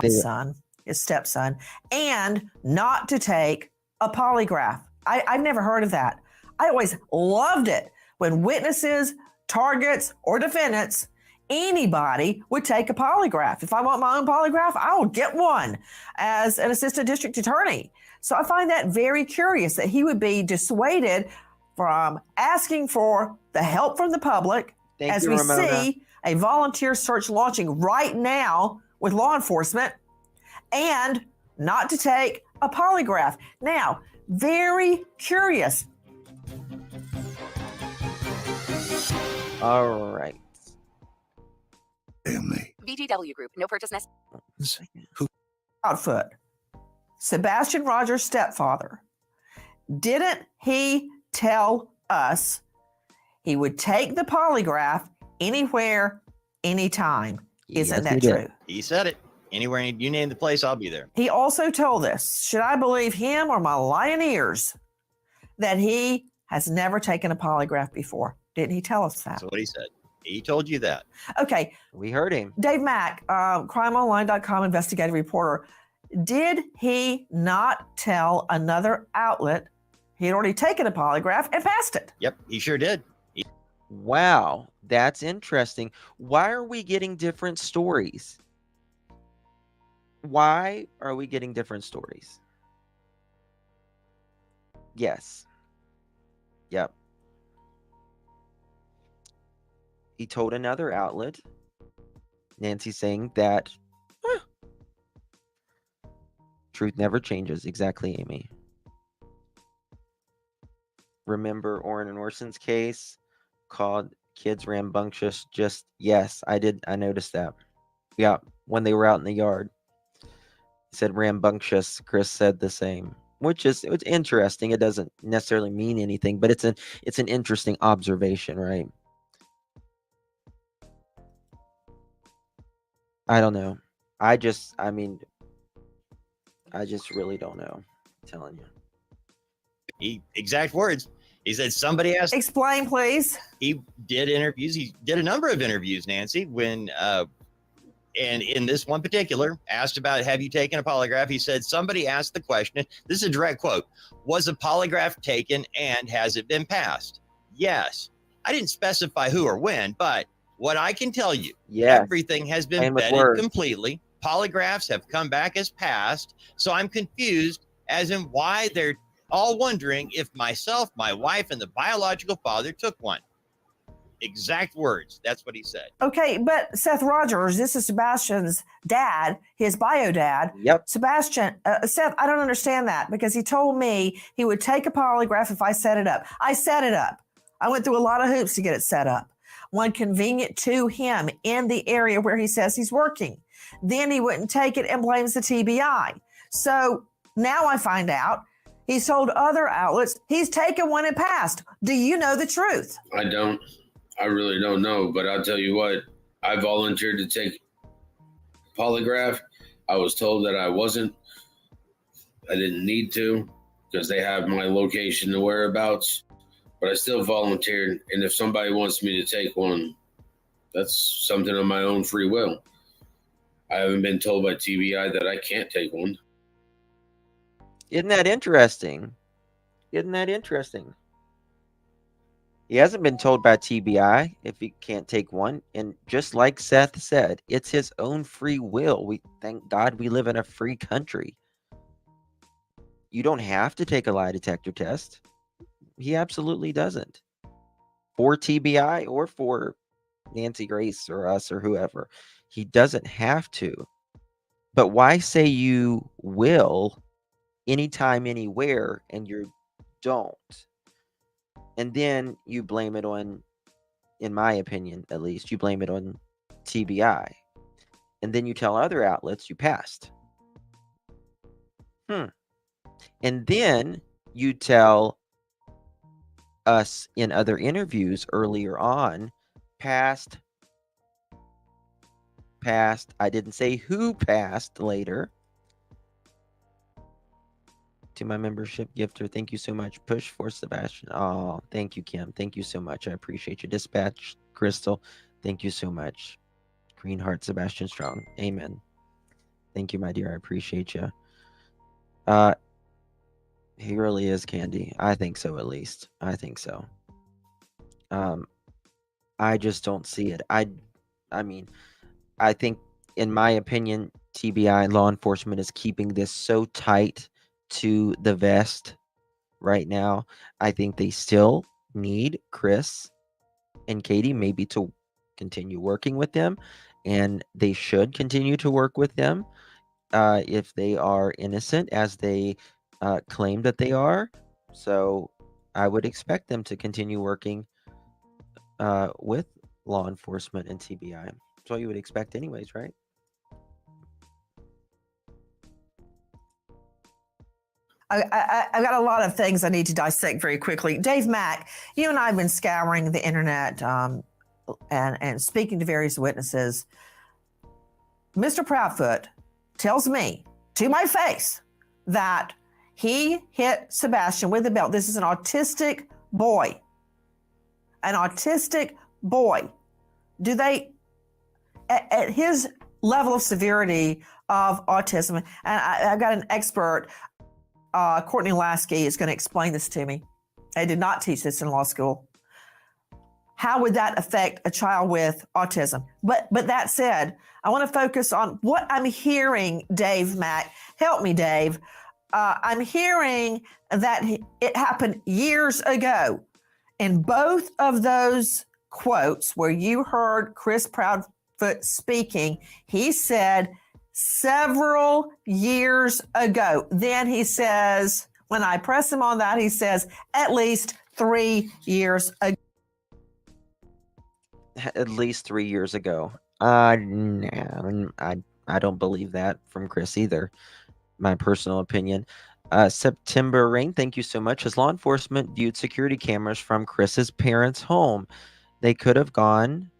His son, his stepson, and not to take a polygraph. I've never heard of that. I always loved it when witnesses, targets, or defendants, anybody would take a polygraph. If I want my own polygraph, I will get one as an assistant district attorney. So I find that very curious that he would be dissuaded from asking for the help from the public. As we see a volunteer search launching right now with law enforcement, and not to take a polygraph. Now, very curious. All right. Family. VGW Group. No purchase necessary. Proudfoot, Sebastian Rogers' stepfather, Didn't he tell us he would take the polygraph anywhere, anytime? Isn't Yes, that he did. true? He said it. Anywhere you name the place, I'll be there. He also told us, should I believe him or my lying ears, that he has never taken a polygraph before? Didn't he tell us that? That's what he said. He told you that. Okay. We heard him. Dave Mack, crimeonline.com investigative reporter. Did he not tell another outlet he had already taken a polygraph and passed it? Yep, he sure did. Wow, that's interesting. Why are we getting different stories? Why are we getting different stories? Yes. Yep. He told another outlet, Nancy, saying that truth never changes. Exactly, Amy. Remember Orrin and Orson's case called kids rambunctious? Just, yes, I did. I noticed that. Yeah, when they were out in the yard. He said rambunctious. Chris said the same, which is, it's interesting. It doesn't necessarily mean anything, but it's an interesting observation, right? I don't know. I just really don't know. I'm telling you. Exact words. He said somebody asked. Explain, please. He did interviews. He did a number of interviews, Nancy, when and in this one particular, asked about, have you taken a polygraph? He said, somebody asked the question. This is a direct quote. Was a polygraph taken and has it been passed? Yes. I didn't specify who or when, but what I can tell you, everything has been vetted completely. Polygraphs have come back as passed. So I'm confused as in why they're all wondering if myself, my wife, and the biological father took one. Exact words. That's what he said. Okay, but Seth Rogers, this is Sebastian's dad, his bio dad. Yep. Sebastian, Seth, I don't understand that because he told me he would take a polygraph if I set it up. I set it up. I went through a lot of hoops to get it set up. One convenient to him in the area where he says he's working. Then he wouldn't take it and blames the TBI. So now I find out he's told other outlets he's taken one and passed. Do you know the truth? I don't. I really don't know, but I'll tell you what, I volunteered to take polygraph. I was told that I wasn't. I didn't need to because they have my location and whereabouts, but I still volunteered. And if somebody wants me to take one, that's something on my own free will. I haven't been told by TBI that I can't take one. Isn't that interesting? Isn't that interesting? He hasn't been told by TBI if he can't take one. And just like Seth said, it's his own free will. We thank God we live in a free country. You don't have to take a lie detector test. He absolutely doesn't. For TBI or for Nancy Grace or us or whoever. He doesn't have to. But why say you will anytime, anywhere, and you don't? And then you blame it on, in my opinion, at least, you blame it on TBI. And then you tell other outlets you passed. And then you tell us in other interviews earlier on, passed. I didn't say who passed later. To my membership gifter, thank you so much. Push for Sebastian. Oh, thank you, Kim. Thank you so much. I appreciate you. Dispatch Crystal, thank you so much. Green Heart Sebastian Strong. Amen. Thank you, my dear. I appreciate you. He really is Candy. I think so, at least. I think so. I just don't see it. I mean, I think, in my opinion, TBI law enforcement is keeping this so tight to the vest right now. I think they still need Chris and Katie maybe to continue working with them, and they should continue to work with them if they are innocent, as they claim that they are. So I would expect them to continue working with law enforcement and TBI. That's what you would expect anyways, right? I've got a lot of things I need to dissect very quickly. Dave Mack, you and I have been scouring the internet and speaking to various witnesses. Mr. Proudfoot tells me to my face that he hit Sebastian with a belt. This is an autistic boy. An autistic boy. Do they, at his level of severity of autism, and I've got an expert, Courtney Lasky, is going to explain this to me. I did not teach this in law school. How would that affect a child with autism? But that said, I want to focus on what I'm hearing, Dave Mack. Help me, Dave. I'm hearing that it happened years ago. In both of those quotes where you heard Chris Proudfoot speaking, he said several years ago. Then he says, when I press him on that, he says at least 3 years ago. At least 3 years ago. No, I don't believe that from Chris either. My personal opinion. September Rain, thank you so much. As law enforcement viewed security cameras from Chris's parents' home, they could have gone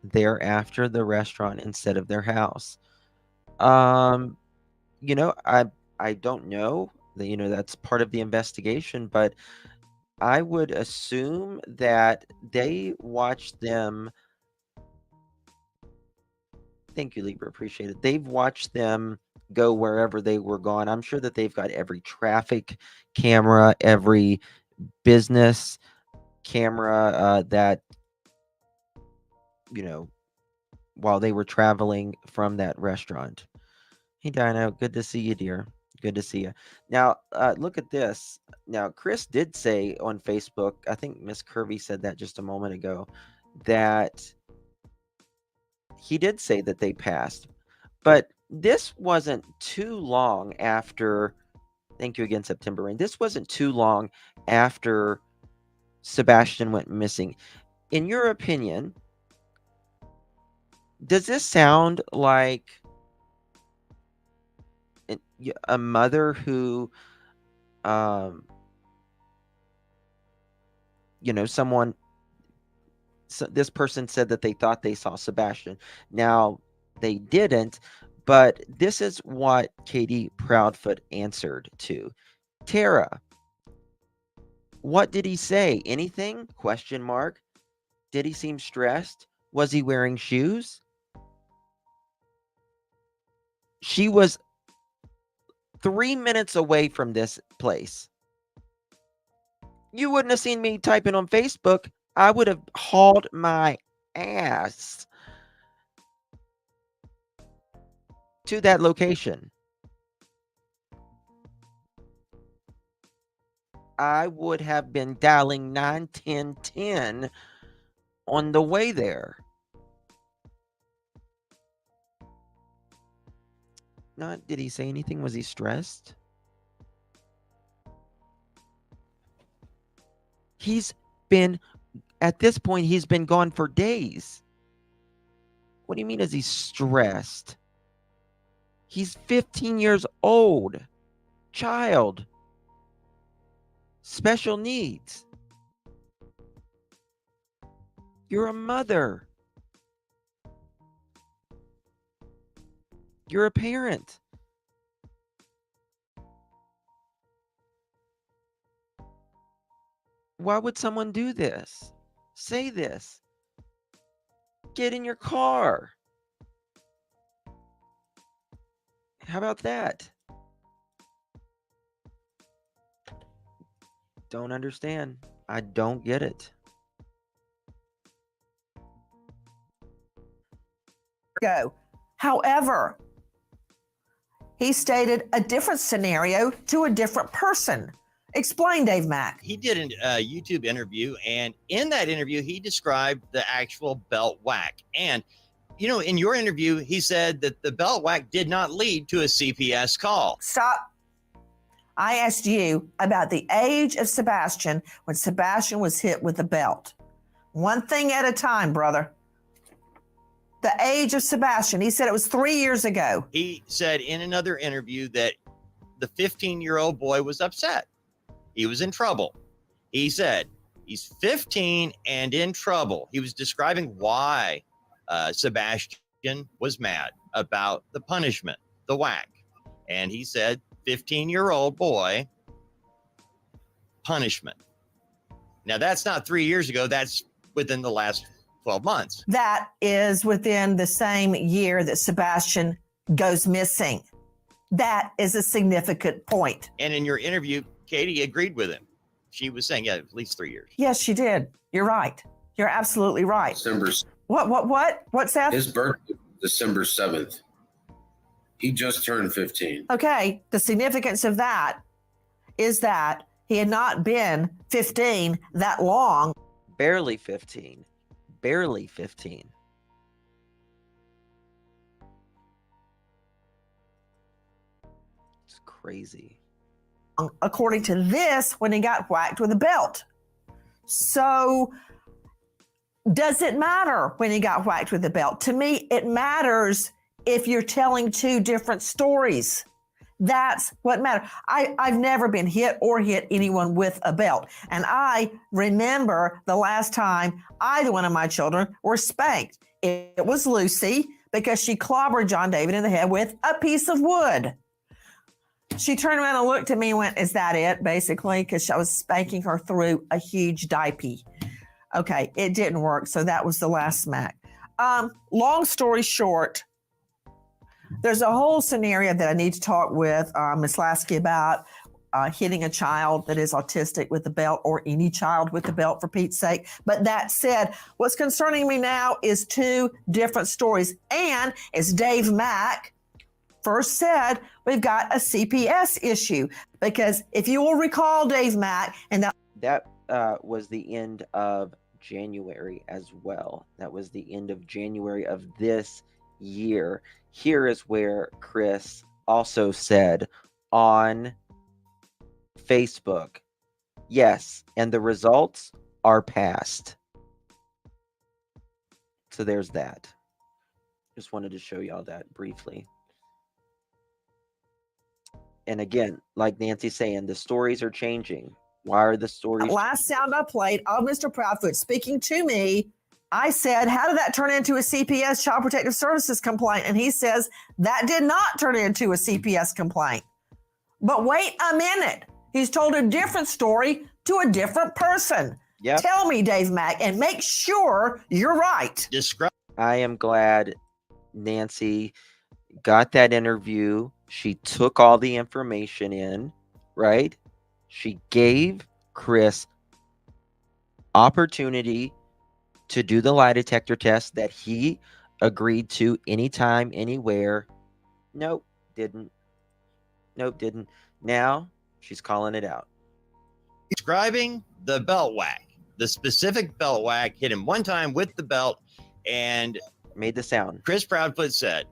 there after the restaurant instead of their house. You know, I don't know. You know, that's part of the investigation, but I would assume that they watched them. Thank you, Libra. Appreciate it. They've watched them go wherever they were gone. I'm sure that they've got every traffic camera, every business camera that, you know, while they were traveling from that restaurant. Hey, Dino. Good to see you, dear. Good to see you. Now, look at this. Now, Chris did say on Facebook, I think Miss Kirby said that just a moment ago, that he did say that they passed. But this wasn't too long after, thank you again, September Rain. This wasn't too long after Sebastian went missing. In your opinion, does this sound like a mother who, you know, someone, this person said that they thought they saw Sebastian. Now, they didn't, but this is what Katie Proudfoot answered to. Tara, what did he say? Anything? Question mark. Did he seem stressed? Was he wearing shoes? She was 3 minutes away from this place. You wouldn't have seen me typing on Facebook. I would have hauled my ass to that location. I would have been dialing 91010 on the way there. Not, did he say anything? Was he stressed? At this point, he's been gone for days. What do you mean, is he stressed? He's 15 years old. Child. Special needs. You're a mother. You're a parent. Why would someone do this? Say this. Get in your car. How about that? Don't understand. I don't get it. Go. However, he stated a different scenario to a different person. Explain, Dave Mack. He did a YouTube interview, and in that interview, he described the actual belt whack. And, you know, in your interview, he said that the belt whack did not lead to a CPS call. Stop. I asked you about the age of Sebastian when Sebastian was hit with the belt. One thing at a time, brother. The age of Sebastian. He said it was 3 years ago. He said in another interview that the 15-year-old boy was upset. He was in trouble. He said he's 15 and in trouble. He was describing why Sebastian was mad about the punishment, the whack. And he said, 15-year-old boy, punishment. Now, that's not 3 years ago. That's within the last 12 months. That is within the same year that Sebastian goes missing. That is a significant point. And in your interview, Katie agreed with him. She was saying, yeah, at least 3 years. Yes, she did. You're right. You're absolutely right. December. What, Seth? His birthday, December 7th. He just turned 15. Okay. The significance of that is that he had not been 15 that long. Barely 15. Barely 15. It's crazy. According to this, when he got whacked with a belt. So does it matter when he got whacked with a belt? To me, it matters if you're telling two different stories. That's what matters. I've never been hit or hit anyone with a belt. And I remember the last time either one of my children were spanked. It was Lucy because she clobbered John David in the head with a piece of wood. She turned around and looked at me and went, "Is that it?" Basically, because I was spanking her through a huge diaper. Okay, it didn't work. So that was the last smack. Long story short, there's a whole scenario that I need to talk with Ms. Lasky about hitting a child that is autistic with the belt, or any child with the belt, for Pete's sake. But that said, what's concerning me now is two different stories. And as Dave Mack first said, we've got a CPS issue. Because if you will recall, Dave Mack, and that was the end of January as well. That was the end of January of this year. Here is where Chris also said on Facebook, yes, and the results are passed. So there's that. Just wanted to show y'all that briefly. And again, like Nancy's saying, the stories are changing. Why are the stories? Last sound I played of Mr. Proudfoot speaking to me, I said, how did that turn into a CPS, Child Protective Services complaint? And he says, that did not turn into a CPS complaint. But wait a minute. He's told a different story to a different person. Yep. Tell me, Dave Mack, and make sure you're right. I am glad Nancy got that interview. She took all the information in, right? She gave Chris opportunity to do the lie detector test that he agreed to anytime, anywhere. Nope, didn't. Nope, didn't. Now she's calling it out. Describing the belt whack, the specific belt whack, hit him one time with the belt and made the sound. Chris Proudfoot said,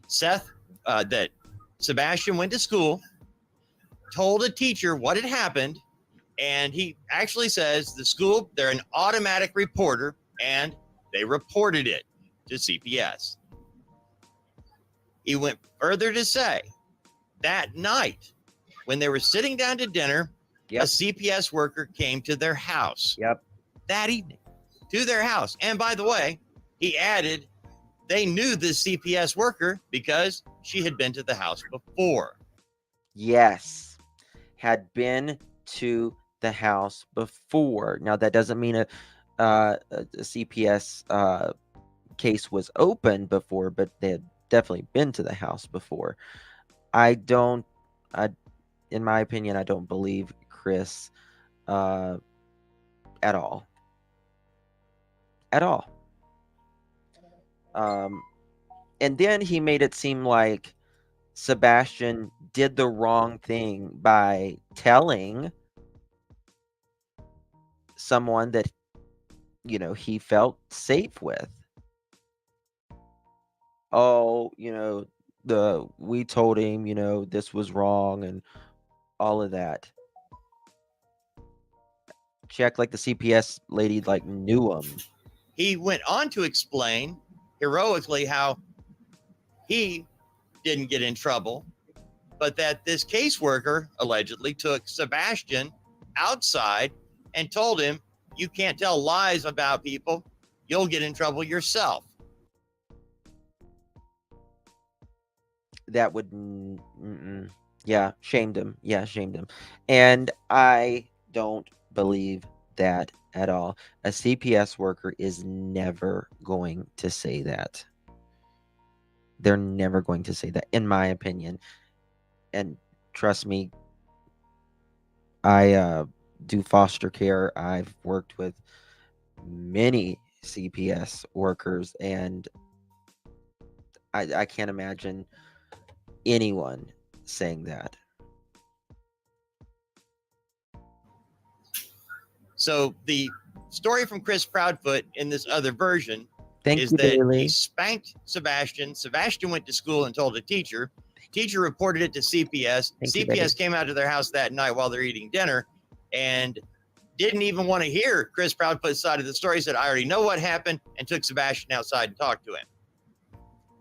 Seth, that Sebastian went to school, told a teacher what had happened, and he actually says the school, they're an automatic reporter, and they reported it to CPS. He went further to say that night when they were sitting down to dinner, a CPS worker came to their house. That evening to their house. And by the way, he added they knew this CPS worker because she had been to the house before. Yes, had been to the house before. Now, that doesn't mean a CPS case was open before, but they had definitely been to the house before. In my opinion, I don't believe Chris at all. At all. And then he made it seem like Sebastian did the wrong thing by telling someone that, you know, he felt safe with. Oh, you know, we told him, you know, this was wrong and all of that. She acted like the CPS lady like knew him. He went on to explain heroically how he didn't get in trouble but that this caseworker allegedly took Sebastian outside and told him, you can't tell lies about people. You'll get in trouble yourself. That would, yeah, shamed him. Yeah, shamed him. And I don't believe that at all. A CPS worker is never going to say that. They're never going to say that, in my opinion. And trust me, I do foster care. I've worked with many CPS workers, and I can't imagine anyone saying that. So the story from Chris Proudfoot in this other version Thank is you, that Bailey. he spanked Sebastian. Sebastian went to school and told a teacher. Teacher reported it to CPS. Thank you, Bailey. CPS came out to their house that night while they're eating dinner and didn't even want to hear Chris Proudfoot's side of the story. Said, I already know what happened, and took Sebastian outside and talked to him.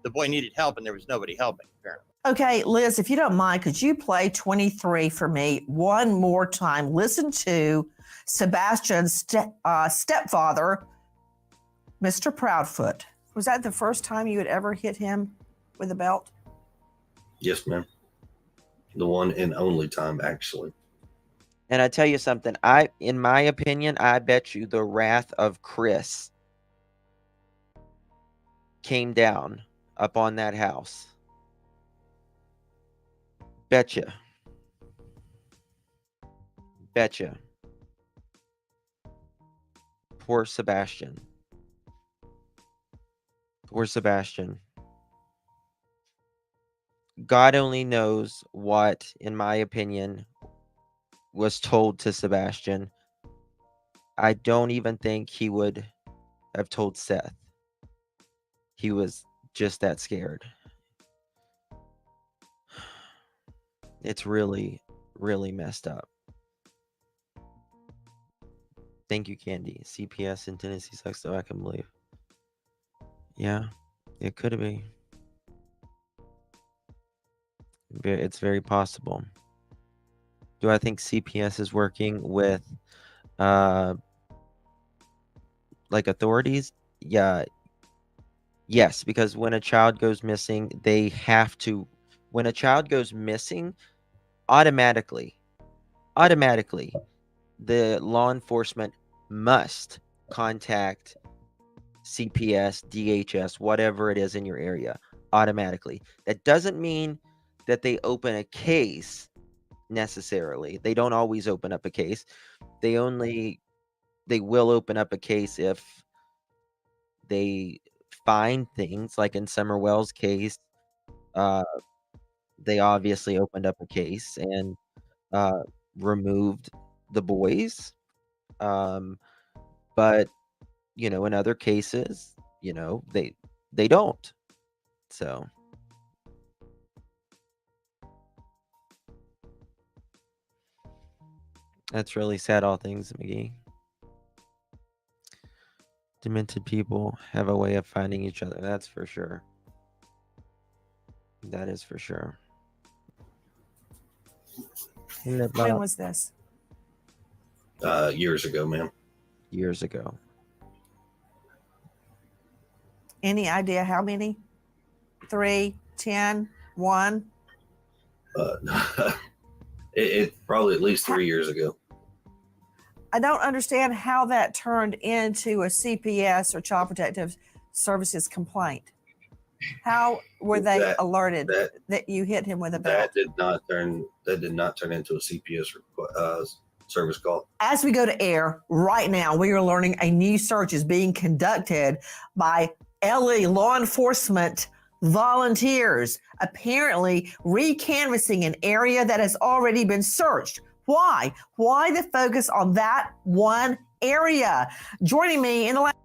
The boy needed help, and there was nobody helping, apparently. Okay, Liz, if you don't mind, could you play 23 for me one more time? Listen to Sebastian's stepfather, Mr. Proudfoot. Was that the first time you had ever hit him with a belt? Yes, ma'am. The one and only time, actually. And I tell you something, in my opinion, I bet you the wrath of Chris came down upon that house. Betcha. Betcha. Poor Sebastian. Poor Sebastian. God only knows what, in my opinion, was told to Sebastian. I don't even think he would have told Seth. He was just that scared. It's really, really messed up. Thank you, Candy. CPS in Tennessee sucks, though, I can believe. Yeah, it could be. It's very possible. Do I think CPS is working with like authorities? Yeah. Yes, because when a child goes missing, they have to, when a child goes missing, automatically, the law enforcement must contact CPS, DHS, whatever it is in your area, automatically. That doesn't mean that they open a case necessarily. They don't always open up a case. They will open up a case if they find things, like in Summer Wells' case. They obviously opened up a case and removed the boys. But in other cases, they don't. So that's really sad, all things, McGee. Demented people have a way of finding each other. That's for sure. That is for sure. When was this? Years ago, ma'am. Years ago. Any idea how many? 3, 10, 1? It probably at least 3 years ago. I don't understand how that turned into a CPS or Child Protective Services complaint. How were they alerted that you hit him with a belt? That did not turn into a CPS service call. As we go to air right now, we are learning a new search is being conducted by LE law enforcement volunteers, apparently recanvassing an area that has already been searched. Why? Why the focus on that one area? Joining me in the last.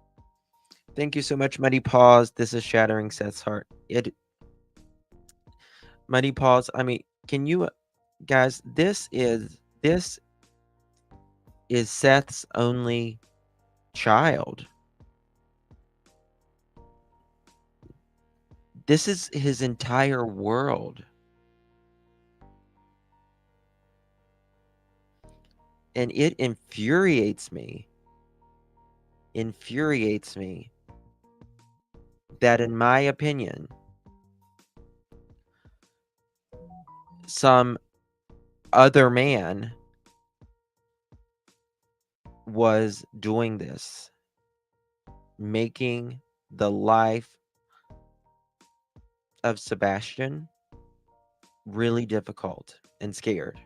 Thank you so much, Muddy Paws. This is shattering Seth's heart. Muddy Paws. I mean, can you guys? This is Seth's only child. This is his entire world. And it infuriates me that, in my opinion, some other man was doing this, making the life of Sebastian really difficult and scared.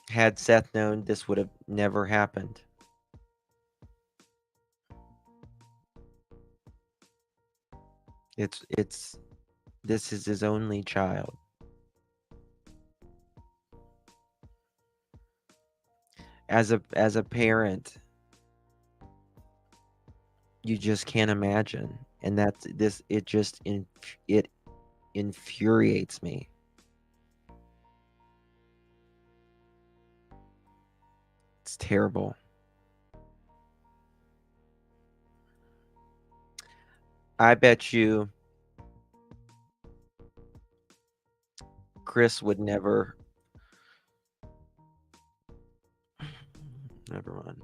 Had Seth known, this would have never happened. This is his only child. As a parent, you just can't imagine, and it infuriates me. It's terrible. I bet you Chris would never. Never mind.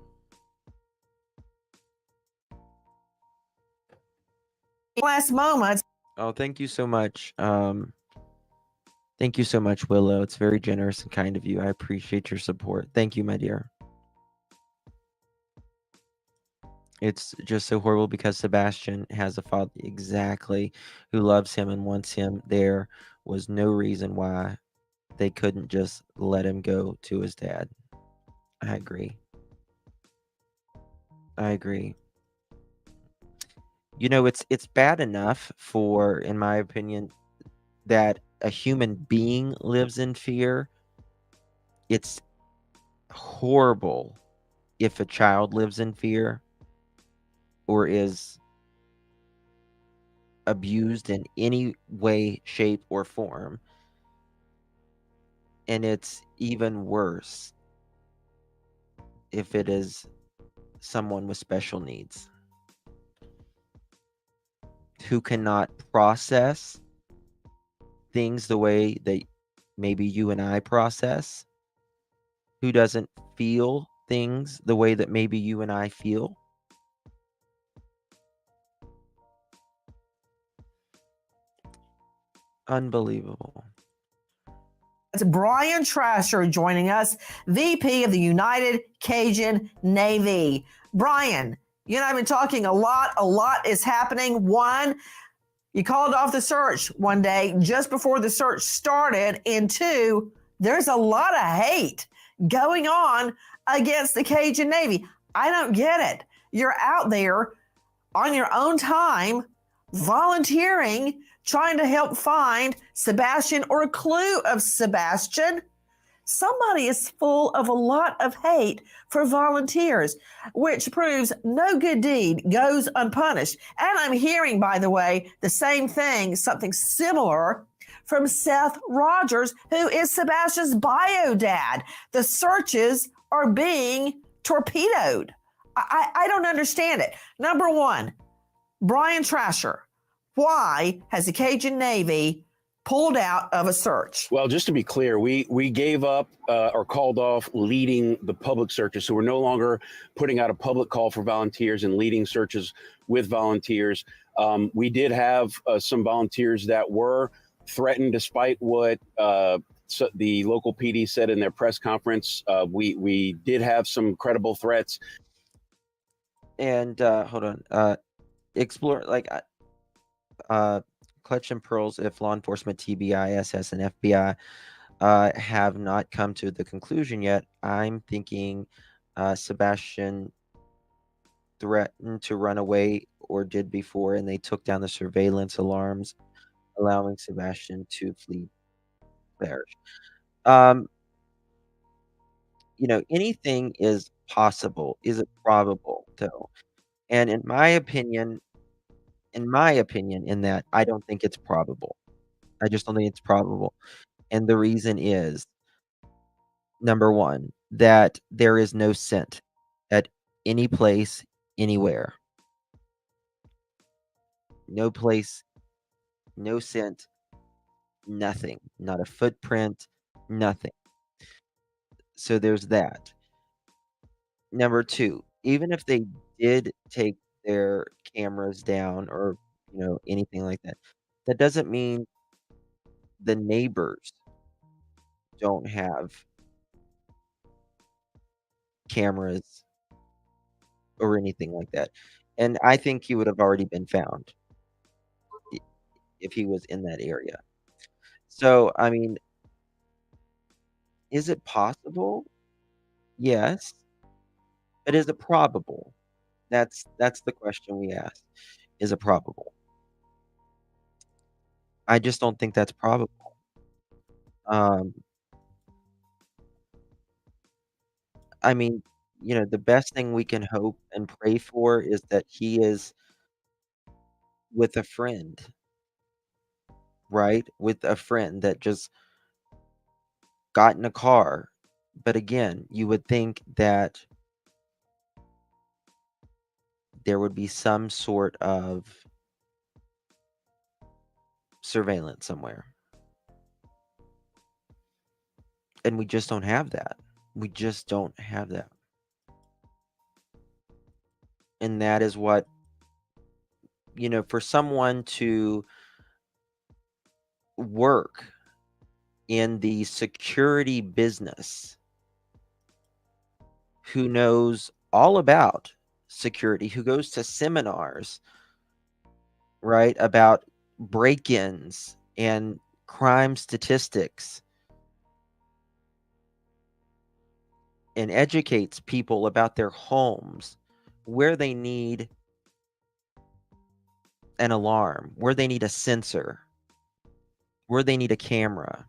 Last moments. Oh, thank you so much. Thank you so much, Willow. It's very generous and kind of you. I appreciate your support. Thank you, my dear. It's just so horrible because Sebastian has a father exactly who loves him and wants him. There was no reason why they couldn't just let him go to his dad. I agree. You know, it's bad enough for, in my opinion, that a human being lives in fear. It's horrible if a child lives in fear or is abused in any way, shape, or form. And it's even worse if it is someone with special needs who cannot process things the way that maybe you and I process, who doesn't feel things the way that maybe you and I feel. Unbelievable. It's Brian Trasher joining us, VP of the United Cajun Navy. Brian, you and I have been talking a lot. A lot is happening. One, you called off the search one day just before the search started. And two, there's a lot of hate going on against the Cajun Navy. I don't get it. You're out there on your own time, volunteering, trying to help find Sebastian or a clue of Sebastian. Somebody is full of a lot of hate for volunteers, which proves no good deed goes unpunished. And I'm hearing, by the way, the same thing, something similar from Seth Rogers, who is Sebastian's bio dad. The searches are being torpedoed. I don't understand it. Number one, Brian Trasher, why has the Cajun Navy pulled out of a search? Well, just to be clear, we gave up or called off leading the public searches. So we're no longer putting out a public call for volunteers and leading searches with volunteers. We did have some volunteers that were threatened despite what the local PD said in their press conference. We did have some credible threats. And hold on. Explore, like, Clutch and Pearls, if law enforcement, TBI, SS, and FBI have not come to the conclusion yet, I'm thinking Sebastian threatened to run away or did before, and they took down the surveillance alarms, allowing Sebastian to flee there. You know, anything is possible. Is it probable, though? And in my opinion, in that I don't think it's probable. I just don't think it's probable. And the reason is, number one, that there is no scent at any place, anywhere. No place, no scent Nothing. Not a footprint. Nothing. So there's that. Number two, even if they did take their cameras down or anything like that, that doesn't mean the neighbors don't have cameras or anything like that. And I think he would have already been found if he was in that area. So, I mean, is it possible? Yes. But is it probable? That's the question we ask. Is it probable? I just don't think that's probable. Um, I mean, the best thing we can hope and pray for is that he is with a friend, right? With a friend that just got in a car. But again, you would think that there would be some sort of surveillance somewhere. And we just don't have that. We just don't have that. And that is what, for someone to work in the security business, who knows all about security, who goes to seminars, right, about break-ins and crime statistics and educates people about their homes, where they need an alarm, where they need a sensor, where they need a camera,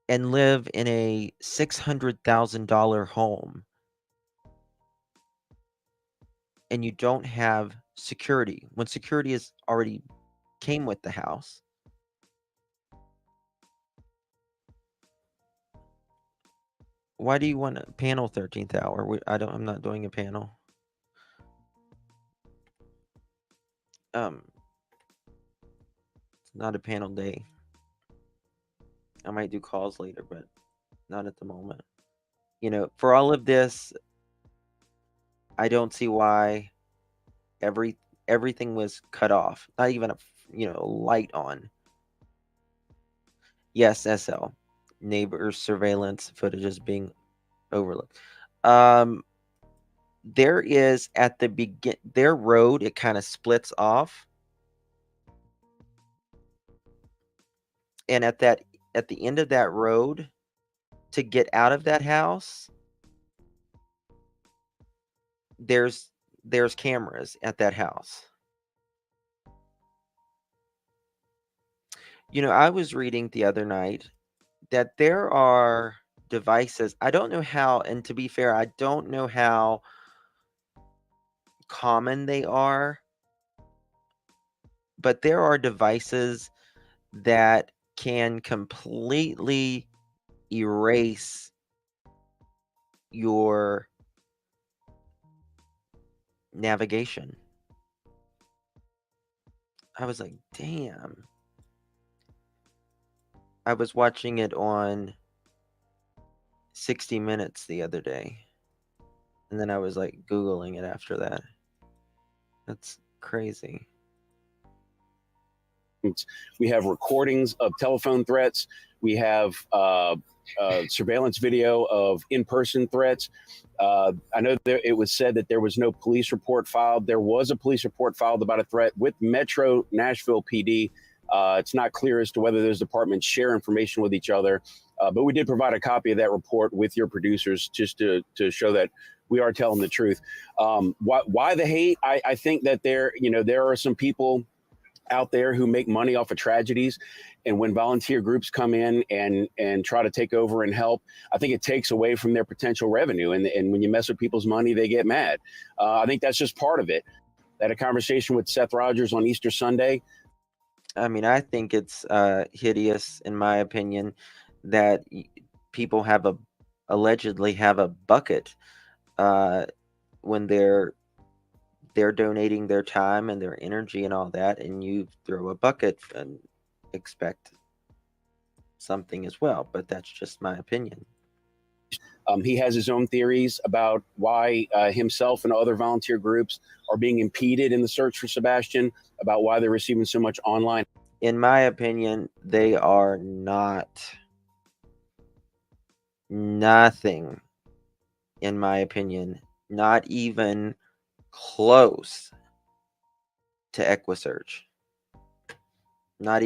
and live in a $600,000 home, and you don't have security when security is already came with the house. Why do you want a panel 13th hour? I'm not doing a panel. It's not a panel day. I might do calls later, but not at the moment. For all of this, I don't see why everything was cut off. Not even a light on. Yes, SL. Neighbors surveillance footage is being overlooked. There is at the begin their road, it kind of splits off. And at the end of that road, to get out of that house, there's cameras at that house. I was reading the other night that there are devices. I don't know how, and to be fair, I don't know how common they are, but there are devices that can completely erase your navigation. I was like, damn. I was watching it on 60 Minutes the other day. And then I was like Googling it after that. That's crazy. We have recordings of telephone threats. We have surveillance video of in-person threats. I know it was said that there was no police report filed. There was a police report filed about a threat with Metro Nashville PD. It's not clear as to whether those departments share information with each other, but we did provide a copy of that report with your producers just to show that we are telling the truth. Why the hate? I think that there are some people out there who make money off of tragedies, and when volunteer groups come in and try to take over and help, I think it takes away from their potential revenue. And when you mess with people's money, they get mad. I think that's just part of it. I had a conversation with Seth Rogers on Easter Sunday. I mean, I think it's hideous, in my opinion, that people allegedly have a bucket when they're they're donating their time and their energy and all that, and you throw a bucket and expect something as well. But that's just my opinion. He has his own theories about why himself and other volunteer groups are being impeded in the search for Sebastian, about why they're receiving so much online. In my opinion, they are nothing, in my opinion, not even close to EquiSearch. Not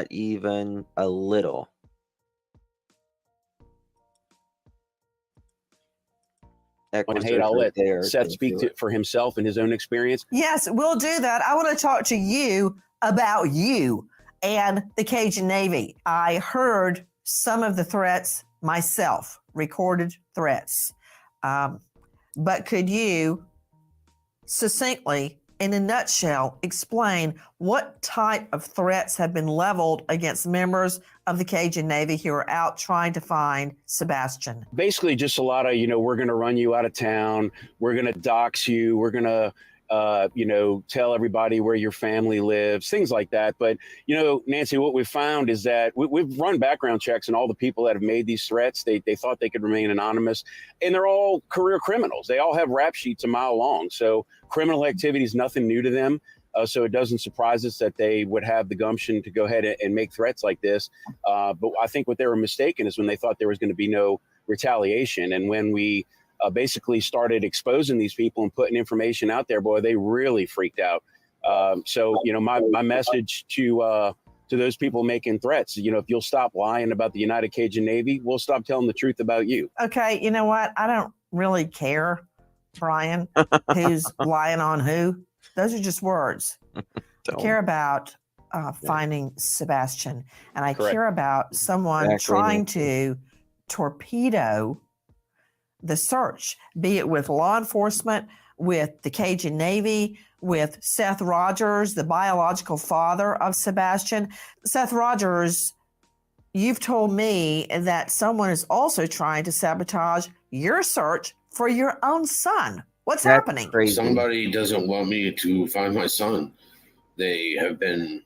even a little. And hey, I'll let Seth speak for himself and his own experience. Yes, we'll do that. I want to talk to you about you and the Cajun Navy. I heard some of the threats myself, recorded threats. But could you succinctly, in a nutshell, explain what type of threats have been leveled against members of the Cajun Navy who are out trying to find Sebastian? Basically, just a lot of, we're going to run you out of town. We're going to dox you. We're going to, tell everybody where your family lives, things like that. But, Nancy, what we've found is that we've run background checks on all the people that have made these threats. They thought they could remain anonymous, and they're all career criminals. They all have rap sheets a mile long. So criminal activity is nothing new to them. So it doesn't surprise us that they would have the gumption to go ahead and make threats like this. But I think what they were mistaken is when they thought there was going to be no retaliation. And when we basically started exposing these people and putting information out there, boy, they really freaked out. So my message to those people making threats, if you'll stop lying about the United Cajun Navy, we'll stop telling the truth about you. Okay, you know what? I don't really care, Brian, who's lying on who. Those are just words. I care about finding Sebastian, and I care about someone trying to torpedo the search, be it with law enforcement, with the Cajun Navy, with Seth Rogers, the biological father of Sebastian. Seth Rogers, you've told me that someone is also trying to sabotage your search for your own son. What's happening? Crazy. Somebody doesn't want me to find my son. They have been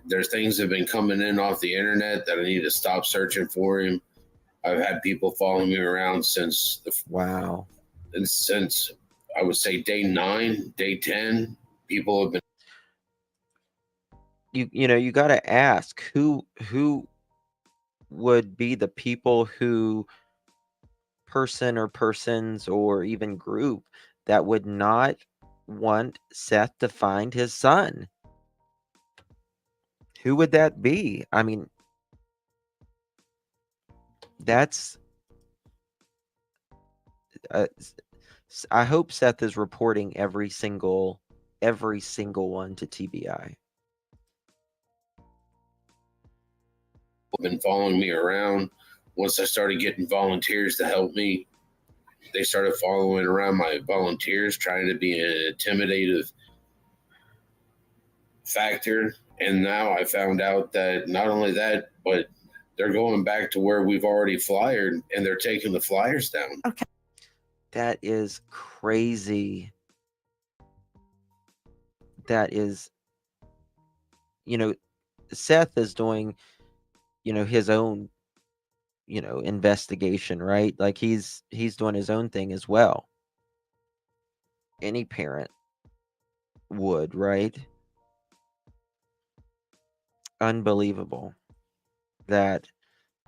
there's things that have been coming in off the internet that I need to stop searching for him. I've had people following me around since since I would say day 9, day 10. People have been. You got to ask who would be the people who person or persons or even group that would not want Seth to find his son. Who would that be? I mean, that's I hope Seth is reporting every single one to TBI. Been following me around. Once I started getting volunteers to help me, they started following around my volunteers, trying to be an intimidative factor. And now I found out that not only that, but they're going back to where we've already flyered, and they're taking the flyers down. Okay. That is crazy. That is, Seth is doing, his own, investigation, right? Like he's doing his own thing as well. Any parent would, right? Unbelievable that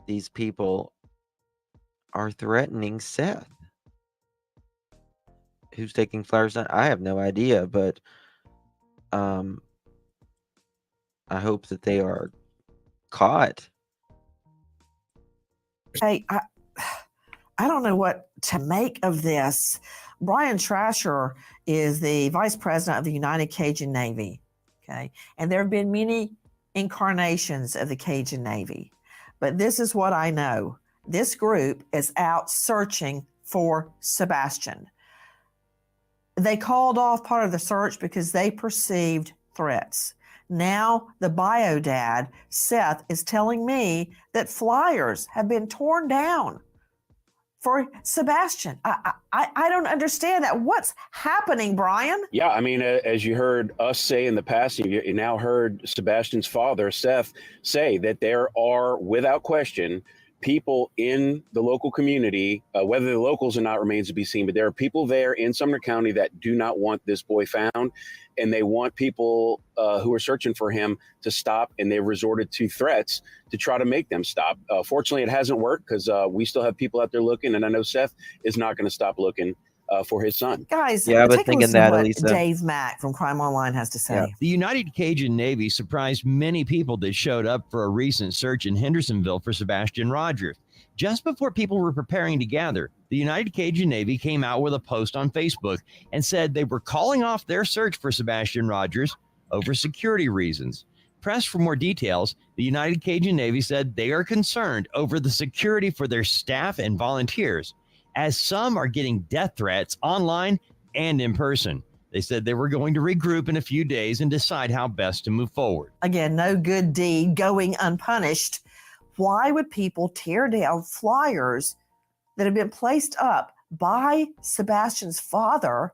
these people are threatening Seth. Who's taking flyers down? I have no idea, but I hope that they are caught. Hey, I don't know what to make of this. Brian Trasher is the vice president of the United Cajun Navy. Okay. And there have been many incarnations of the Cajun Navy. But this is what I know. This group is out searching for Sebastian. They called off part of the search because they perceived threats. Now the bio dad, Seth, is telling me that flyers have been torn down for Sebastian. I don't understand that. What's happening, Brian? Yeah, I mean, as you heard us say in the past, you now heard Sebastian's father, Seth, say that there are, without question, people in the local community, whether the locals or not remains to be seen, but there are people there in Sumner County that do not want this boy found, and they want people who are searching for him to stop, and they've resorted to threats to try to make them stop. Fortunately, it hasn't worked because we still have people out there looking, and I know Seth is not going to stop looking for his son. Guys, Yeah, I was take a thinking listen to that, what Elisa. Dave Mack from Crime Online has to say. Yeah. The United Cajun Navy surprised many people that showed up for a recent search in Hendersonville for Sebastian Rogers. Just before people were preparing to gather, the United Cajun Navy came out with a post on Facebook and said they were calling off their search for Sebastian Rogers over security reasons. Pressed for more details, the United Cajun Navy said they are concerned over the security for their staff and volunteers, as some are getting death threats online and in person. They said they were going to regroup in a few days and decide how best to move forward. Again, no good deed going unpunished. Why would people tear down flyers that have been placed up by Sebastian's father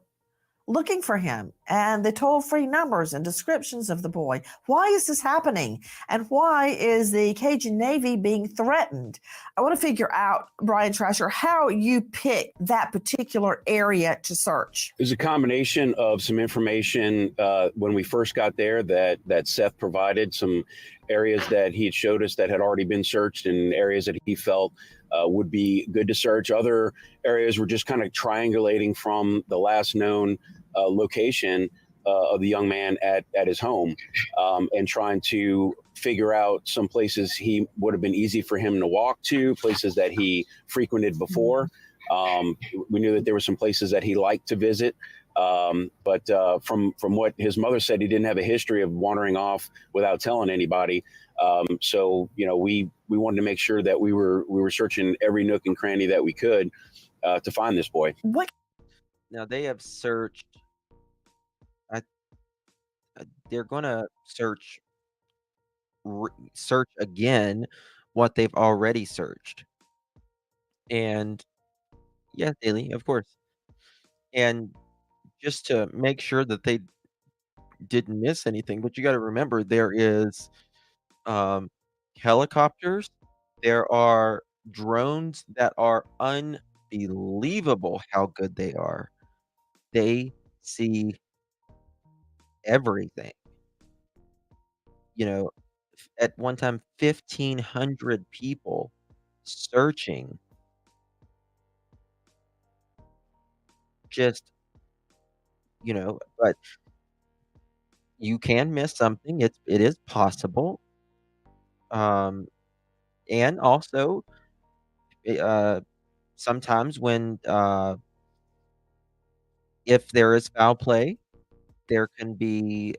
looking for him, and the toll-free numbers and descriptions of the boy? Why is this happening? And why is the Cajun Navy being threatened? I want to figure out, Brian Trasher, how you pick that particular area to search. There's a combination of some information when we first got there that Seth provided, some areas that he had showed us that had already been searched and areas that he felt would be good to search. Other areas were just kind of triangulating from the last known location of the young man at his home, and trying to figure out some places he would have been easy for him to walk to, places that he frequented before. We knew that there were some places that he liked to visit. But from what his mother said, he didn't have a history of wandering off without telling anybody. So, you know, we wanted to make sure that we were searching every nook and cranny that we could to find this boy. What? Now they have searched. They're going to search again what they've already searched. And yeah, daily, of course. And just to make sure that they didn't miss anything, but you got to remember there is helicopters, there are drones that are unbelievable how good they are. They see everything. You know, at one time 1,500 people searching. Just, you know, but you can miss something. It is possible. And also, sometimes when if there is foul play, there can be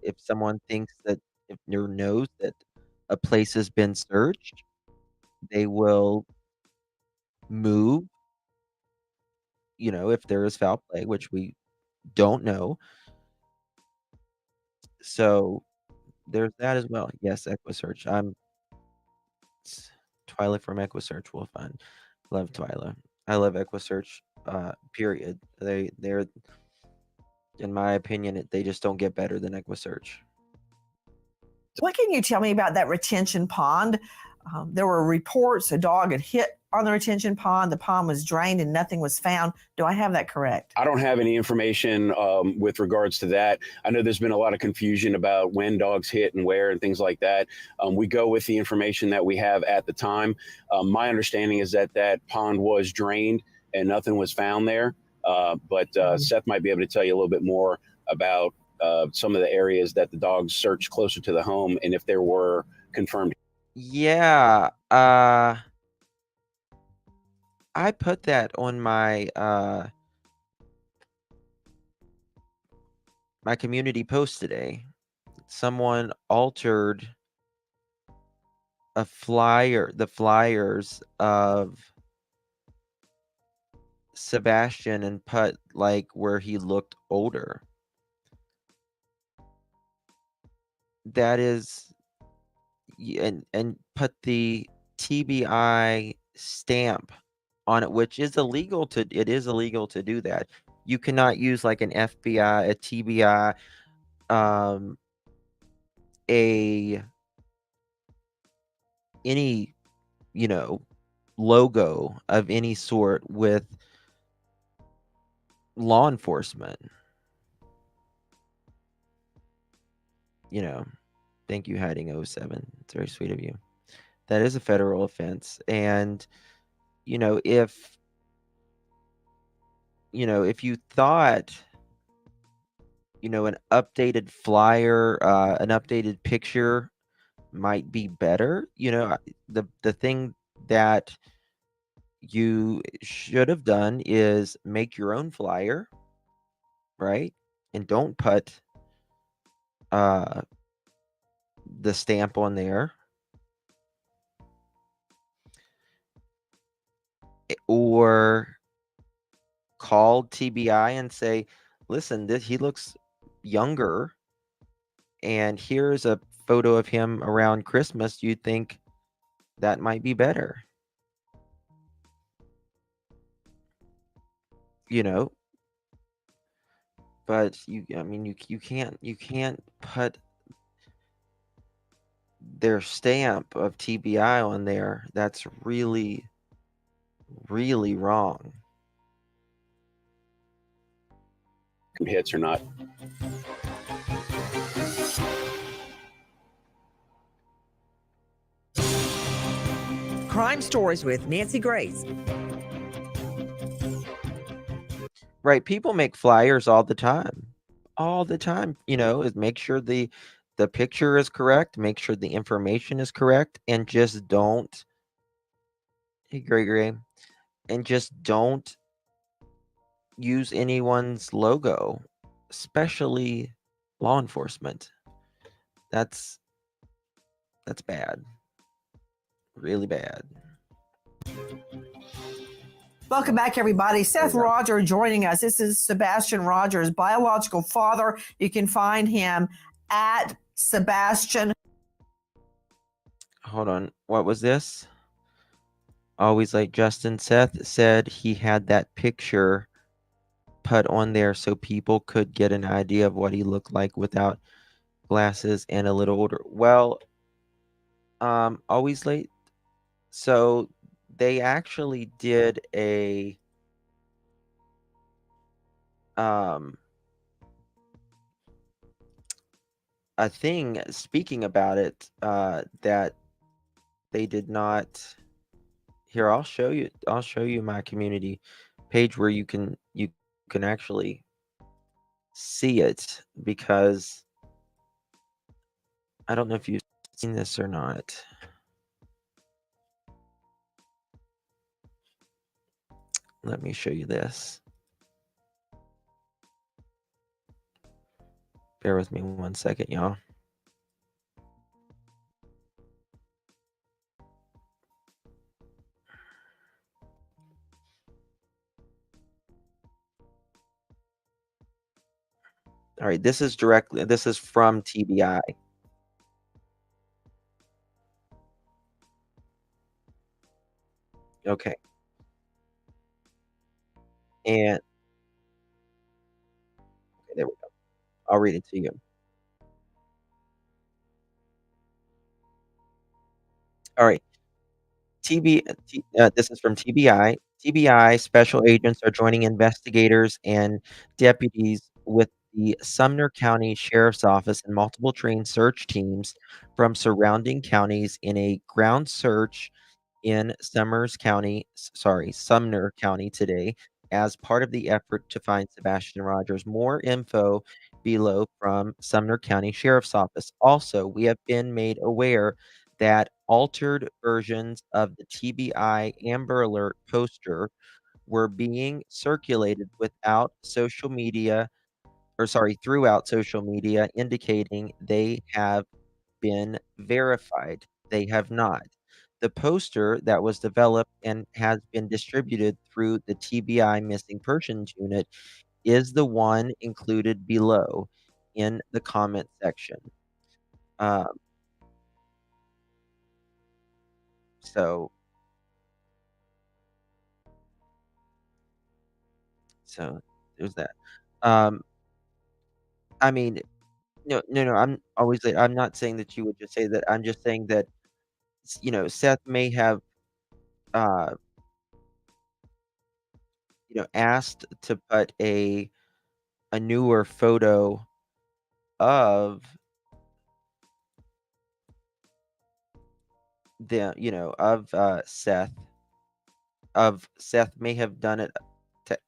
if someone thinks that if or knows that a place has been searched, they will move. You know, if there is foul play, which we don't know. So there's that as well. Yes, EquiSearch. Twyla from EquiSearch will find. Love Twyla. I love EquiSearch. Period. They're in my opinion, they just don't get better than EquiSearch. What can you tell me about that retention pond? There were reports a dog had hit on the retention pond. The pond was drained and nothing was found. Do I have that correct? I don't have any information with regards to that. I know there's been a lot of confusion about when dogs hit and where and things like that. We go with the information that we have at the time. My understanding is that pond was drained and nothing was found there. But Seth might be able to tell you a little bit more about some of the areas that the dogs searched closer to the home and if there were confirmed. Yeah. I put that on my my community post today. Someone altered the flyers of Sebastian and put like where he looked older. That is, and put the TBI stamp on it, which is illegal to. It is illegal to do that. You cannot use like an FBI, a TBI, a any logo of any sort with law enforcement. Thank you, hiding 07. It's very sweet of you. That is a federal offense. And if you thought an updated flyer, an updated picture might be better, the thing that you should have done is make your own flyer, right? And don't put the stamp on there, or call TBI and say, listen, he looks younger, and here's a photo of him around Christmas. Do you think that might be better? But you can't put their stamp of TBI on there. That's really, really wrong. Hits or not. Crime Stories with Nancy Grace. Right. People make flyers all the time. All the time. Is make sure the picture is correct, make sure the information is correct, and just don't. Hey, Gregory. And just don't use anyone's logo, especially law enforcement. That's bad. Really bad. Welcome back, everybody. Seth Roger joining us. This is Sebastian Rogers' biological father. You can find him at Sebastian. Hold on. What was this? Always like Justin. Seth said he had that picture put on there so people could get an idea of what he looked like without glasses and a little older. Well, always late. So they actually did a thing speaking about it, that they did not. Here, I'll show you my community page where you can actually see it, because I don't know if you've seen this or not. Let me show you this. Bear with me 1 second, y'all. All right, this is from TBI. Okay. And okay, there we go. I'll read it to you. All right. This is from TBI. TBI special agents are joining investigators and deputies with the Sumner County Sheriff's Office and multiple trained search teams from surrounding counties in a ground search in Sumner County today as part of the effort to find Sebastian Rogers. More info below from Sumner County Sheriff's Office. Also, we have been made aware that altered versions of the TBI Amber Alert poster were being circulated throughout social media, indicating they have been verified. They have not. The poster that was developed and has been distributed through the TBI Missing Persons Unit is the one included below in the comment section. So So there's that. Um, I mean, no. I'm not saying that you would just say that. I'm just saying that Seth may have uh, asked to put a newer photo of Seth. Seth may have done it.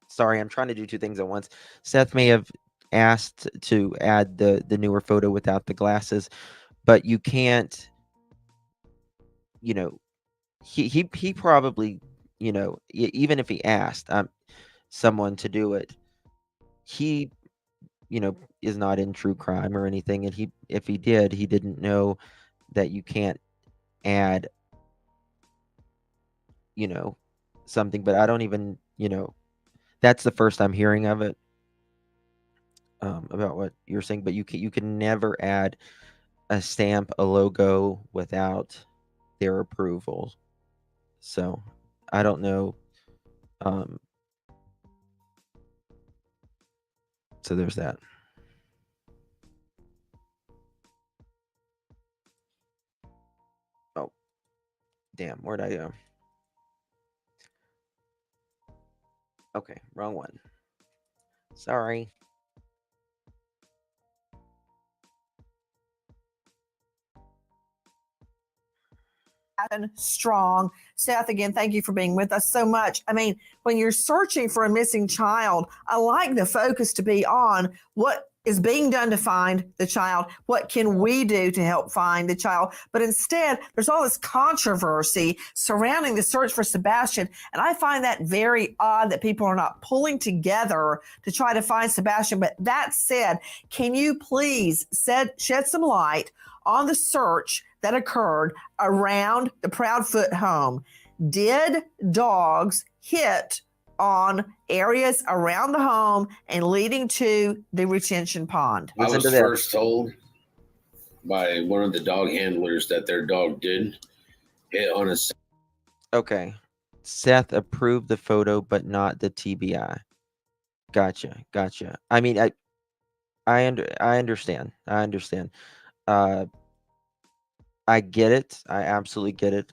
Sorry, I'm trying to do two things at once. Seth may have asked to add the newer photo without the glasses, but you can't. He probably even if he asked someone to do it, he is not in true crime or anything, and if he did, he didn't know that you can't add something. But I don't even that's the first I'm hearing of it, about what you're saying. But you can never add a stamp, a logo without their approval. So I don't know. So there's that. Oh, damn, where'd I go? Okay, wrong one. Sorry. And strong. Seth, again, thank you for being with us so much. I mean, when you're searching for a missing child, I like the focus to be on what is being done to find the child. What can we do to help find the child? But instead, there's all this controversy surrounding the search for Sebastian. And I find that very odd that people are not pulling together to try to find Sebastian. But that said, can you please shed some light on the search that occurred around the Proudfoot home? Did dogs hit on areas around the home and leading to the retention pond? I was first told by one of the dog handlers that their dog did hit on a. Okay. Seth approved the photo, but not the TBI. Gotcha. I mean, I understand. I get it. I absolutely get it.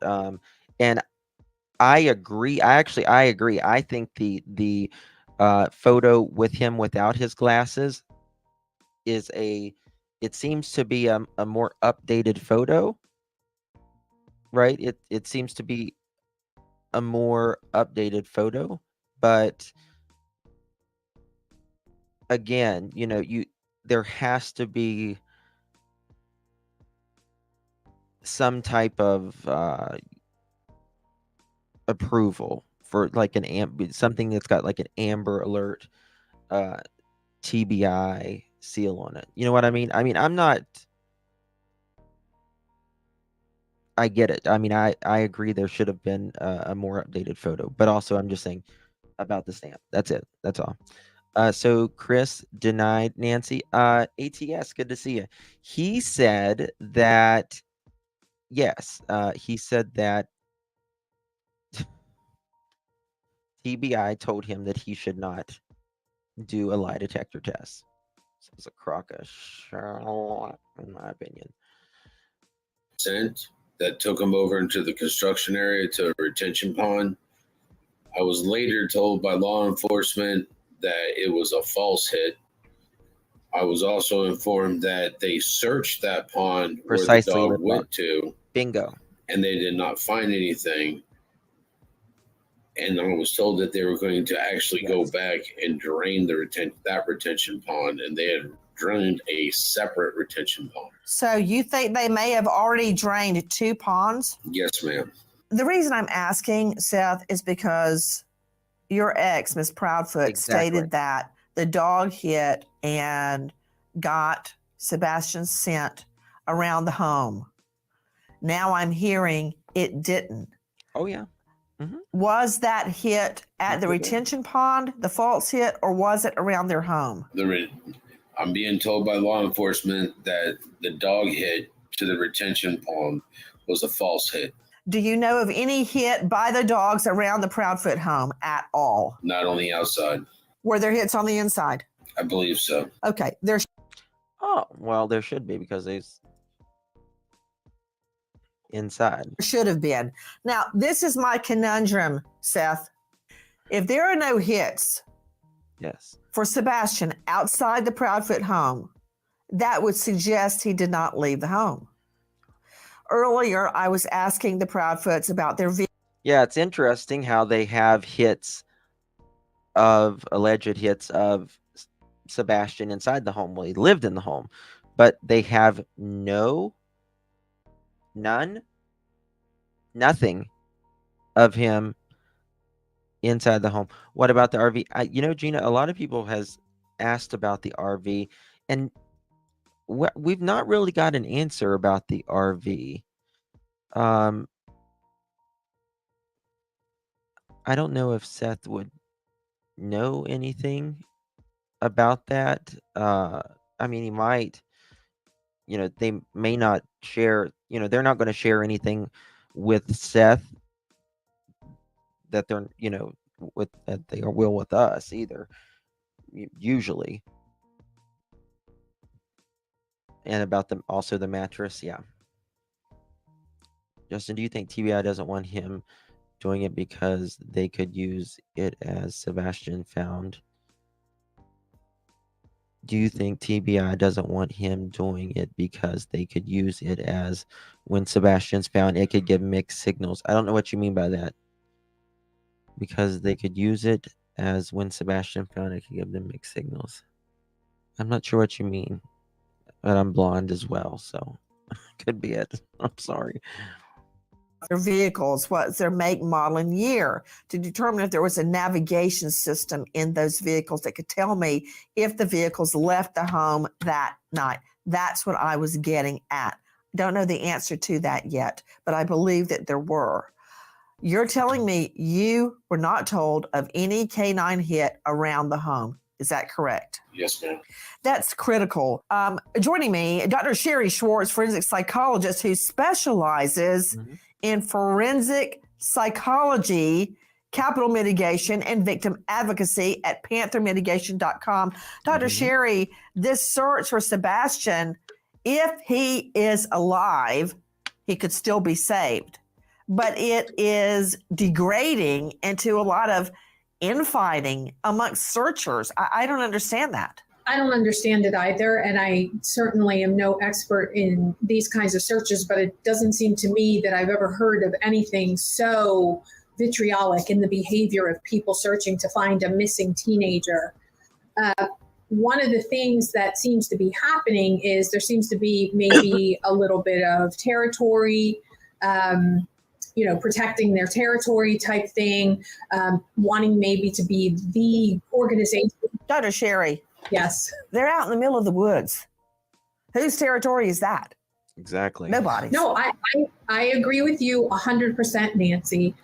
And I agree. I agree. I think the photo with him without his glasses it seems to be a more updated photo, right? It seems to be a more updated photo, but again, there has to be some type of approval for like something that's got like an Amber Alert TBI seal on it. You know what I mean? I get it. I mean, I agree there should have been a more updated photo, but also I'm just saying about the stamp. That's it. That's all. So Chris denied Nancy. ATS, good to see you. He said that yes, he said that TBI told him that he should not do a lie detector test. So it's a crock of shit, in my opinion. That took him over into the construction area to a retention pond. I was later told by law enforcement that it was a false hit. I was also informed that they searched that pond Precisely where the dog went to. Bingo. And they did not find anything. And I was told that they were going to actually go back and drain that retention pond, and they had drained a separate retention pond. So you think they may have already drained 2 ponds? Yes, ma'am. The reason I'm asking, Seth, is because your ex, Miss Proudfoot, stated that the dog hit and got Sebastian's scent around the home. Now I'm hearing it didn't. Oh, yeah. Was that hit at the retention pond, the false hit, or was it around their home? I'm being told by law enforcement that the dog hit to the retention pond was a false hit. Do you know of any hit by the dogs around the Proudfoot home at all? Not on the outside. Were there hits on the inside? I believe so. Okay. There Oh, well, there should be because there's inside. should have been. Now, this is my conundrum, Seth. If there are no hits Yes. for Sebastian outside the Proudfoot home, that would suggest he did not leave the home. Earlier, I was asking the Proudfoots about their Yeah, it's interesting how they have alleged hits of Sebastian inside the home. Well, he lived in the home, but they have nothing of him inside the home. What about the RV? Gina, a lot of people has asked about the RV, and we've not really got an answer about the RV. I don't know if Seth would know anything about that. I mean, he might. They may not share. They're not going to share anything with Seth that they're, with that they will with us either. Usually, and about them also the mattress. Yeah. Justin, do you think TBI doesn't want him doing it because they could use it as Sebastian found? Do you think TBI doesn't want him doing it because they could use it as when Sebastian's found, it could give mixed signals? I don't know what you mean by that. Because they could use it as when Sebastian found, it could give them mixed signals. I'm not sure what you mean, but I'm blonde as well, so could be it. I'm sorry. their vehicles, what's their make, model, and year, to determine if there was a navigation system in those vehicles that could tell me if the vehicles left the home that night. That's what I was getting at. Don't know the answer to that yet, but I believe that there were. You're telling me you were not told of any canine hit around the home. Is that correct? Yes, ma'am. That's critical. Joining me, Dr. Sherry Schwartz, forensic psychologist who specializes in forensic psychology, capital mitigation, and victim advocacy at panthermitigation.com. Dr. Sherry, this search for Sebastian, if he is alive, he could still be saved. But it is degrading into a lot of infighting amongst searchers. I don't understand that. I don't understand it either, and I certainly am no expert in these kinds of searches, but it doesn't seem to me that I've ever heard of anything so vitriolic in the behavior of people searching to find a missing teenager. One of the things that seems to be happening is there seems to be maybe a little bit of territory, protecting their territory type thing, wanting maybe to be the organization. Dr. Sherry. Yes. They're out in the middle of the woods. Whose territory is that? Exactly. Nobody's. No, I agree with you 100%, Nancy.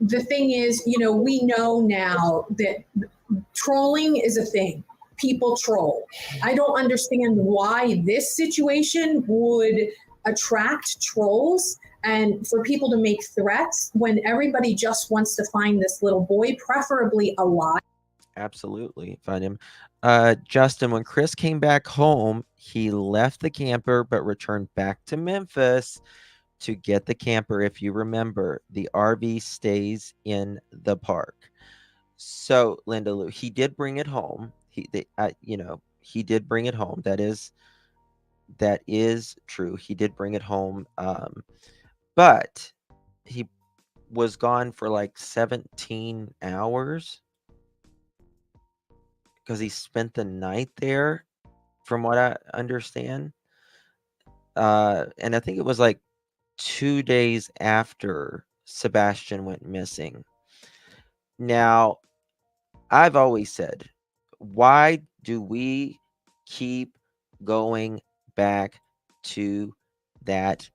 The thing is, we know now that trolling is a thing. People troll. I don't understand why this situation would attract trolls and for people to make threats when everybody just wants to find this little boy, preferably alive. Absolutely. Find him. Justin, when Chris came back home, he left the camper but returned back to Memphis to get the camper. If you remember, the RV stays in the park. So, Linda Lou, he did bring it home. He did bring it home. That is true. He did bring it home. But he was gone for like 17 hours. Because he spent the night there, from what I understand. And I think it was like 2 days after Sebastian went missing. Now, I've always said, why do we keep going back to that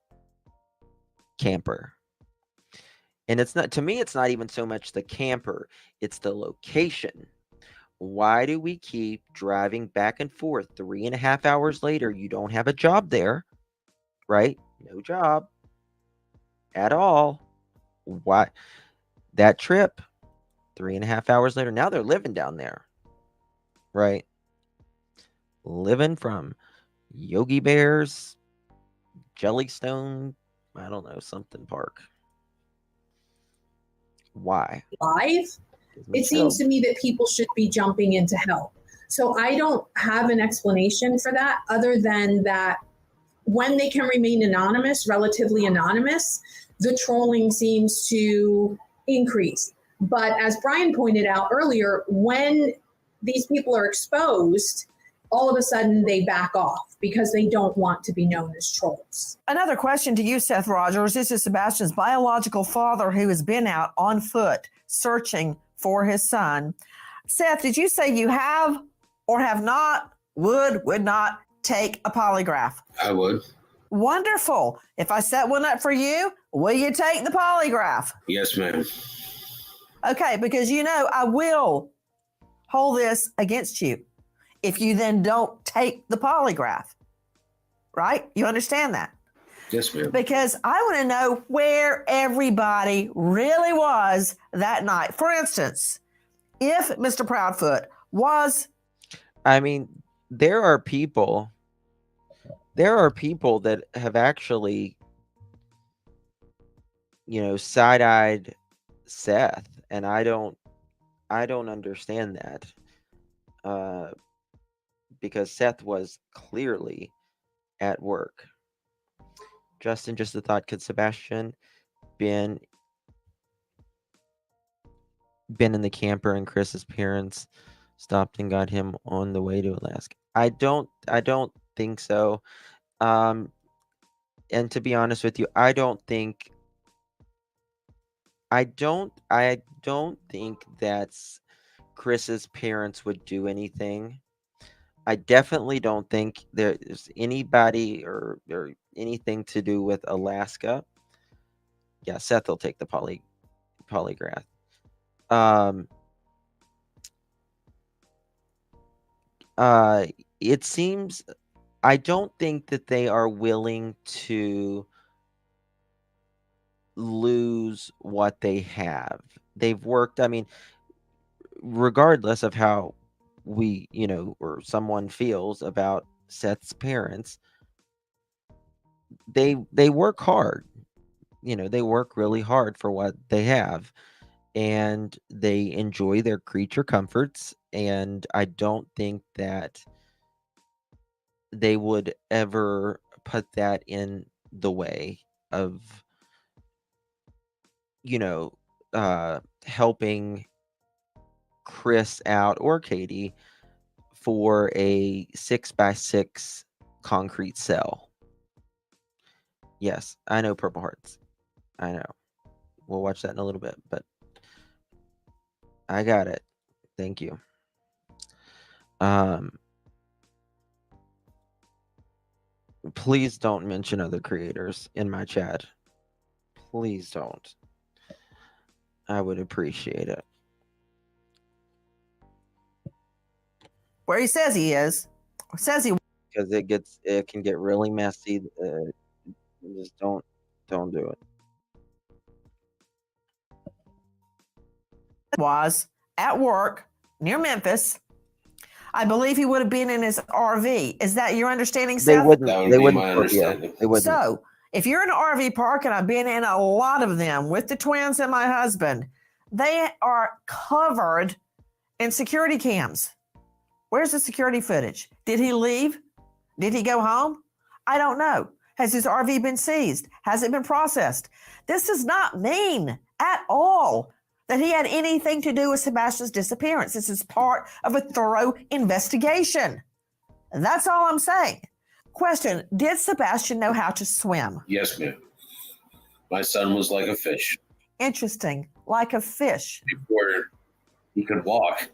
camper? And it's not, to me, it's not even so much the camper, it's the location. Why do we keep driving back and forth 3.5 hours later? You don't have a job there, right? No job at all. Why? That trip, 3.5 hours later, now they're living down there. right? Living from Yogi Bear's Jellystone, I don't know, something park. Why? Live, it seems to me that people should be jumping in to help. So I don't have an explanation for that other than that when they can remain anonymous, relatively anonymous, the trolling seems to increase. But as Brian pointed out earlier, when these people are exposed, all of a sudden they back off because they don't want to be known as trolls. Another question to you, Seth Rogers. This is Sebastian's biological father who has been out on foot searching for his son. Seth, did you say you have or have not, would not take a polygraph? I would. Wonderful. If I set one up for you, will you take the polygraph? Yes, ma'am. Okay, because you know I will hold this against you if you then don't take the polygraph. Right? You understand that? Yes, ma'am. Because I want to know where everybody really was that night. For instance, if Mr. Proudfoot was... I mean, there are people that have actually, side-eyed Seth, and I don't understand that, because Seth was clearly at work. Justin, just a thought: could Sebastian been in the camper and Chris's parents stopped and got him on the way to Alaska? I don't think so. And to be honest with you, I don't think that's Chris's parents would do anything. I definitely don't think there's anybody or anything to do with Alaska. Yeah, Seth will take the polygraph. It seems, I don't think that they are willing to lose what they have. They've worked, I mean, regardless of how we, or someone feels about Seth's parents, they work hard. They work really hard for what they have, and they enjoy their creature comforts, and I don't think that they would ever put that in the way of helping Chris out or Katie for a 6x6 concrete cell. Yes, I know Purple Hearts. I know. We'll watch that in a little bit, but I got it. Thank you. Please don't mention other creators in my chat. Please don't. I would appreciate it. Where he says he is. Says he... Because it can get really messy. Just don't do it. Was at work near Memphis. I believe he would have been in his RV. Is that your understanding, Seth? They wouldn't. That would They be wouldn't. my understanding. They wouldn't. So, if you're in an RV park, and I've been in a lot of them with the twins and my husband, they are covered in security cams. Where's the security footage? Did he leave? Did he go home? I don't know. Has his RV been seized? Has it been processed? This does not mean at all that he had anything to do with Sebastian's disappearance. This is part of a thorough investigation. That's all I'm saying. Question: did Sebastian know how to swim? Yes, ma'am. My son was like a fish. Interesting. Like a fish. Before he could walk.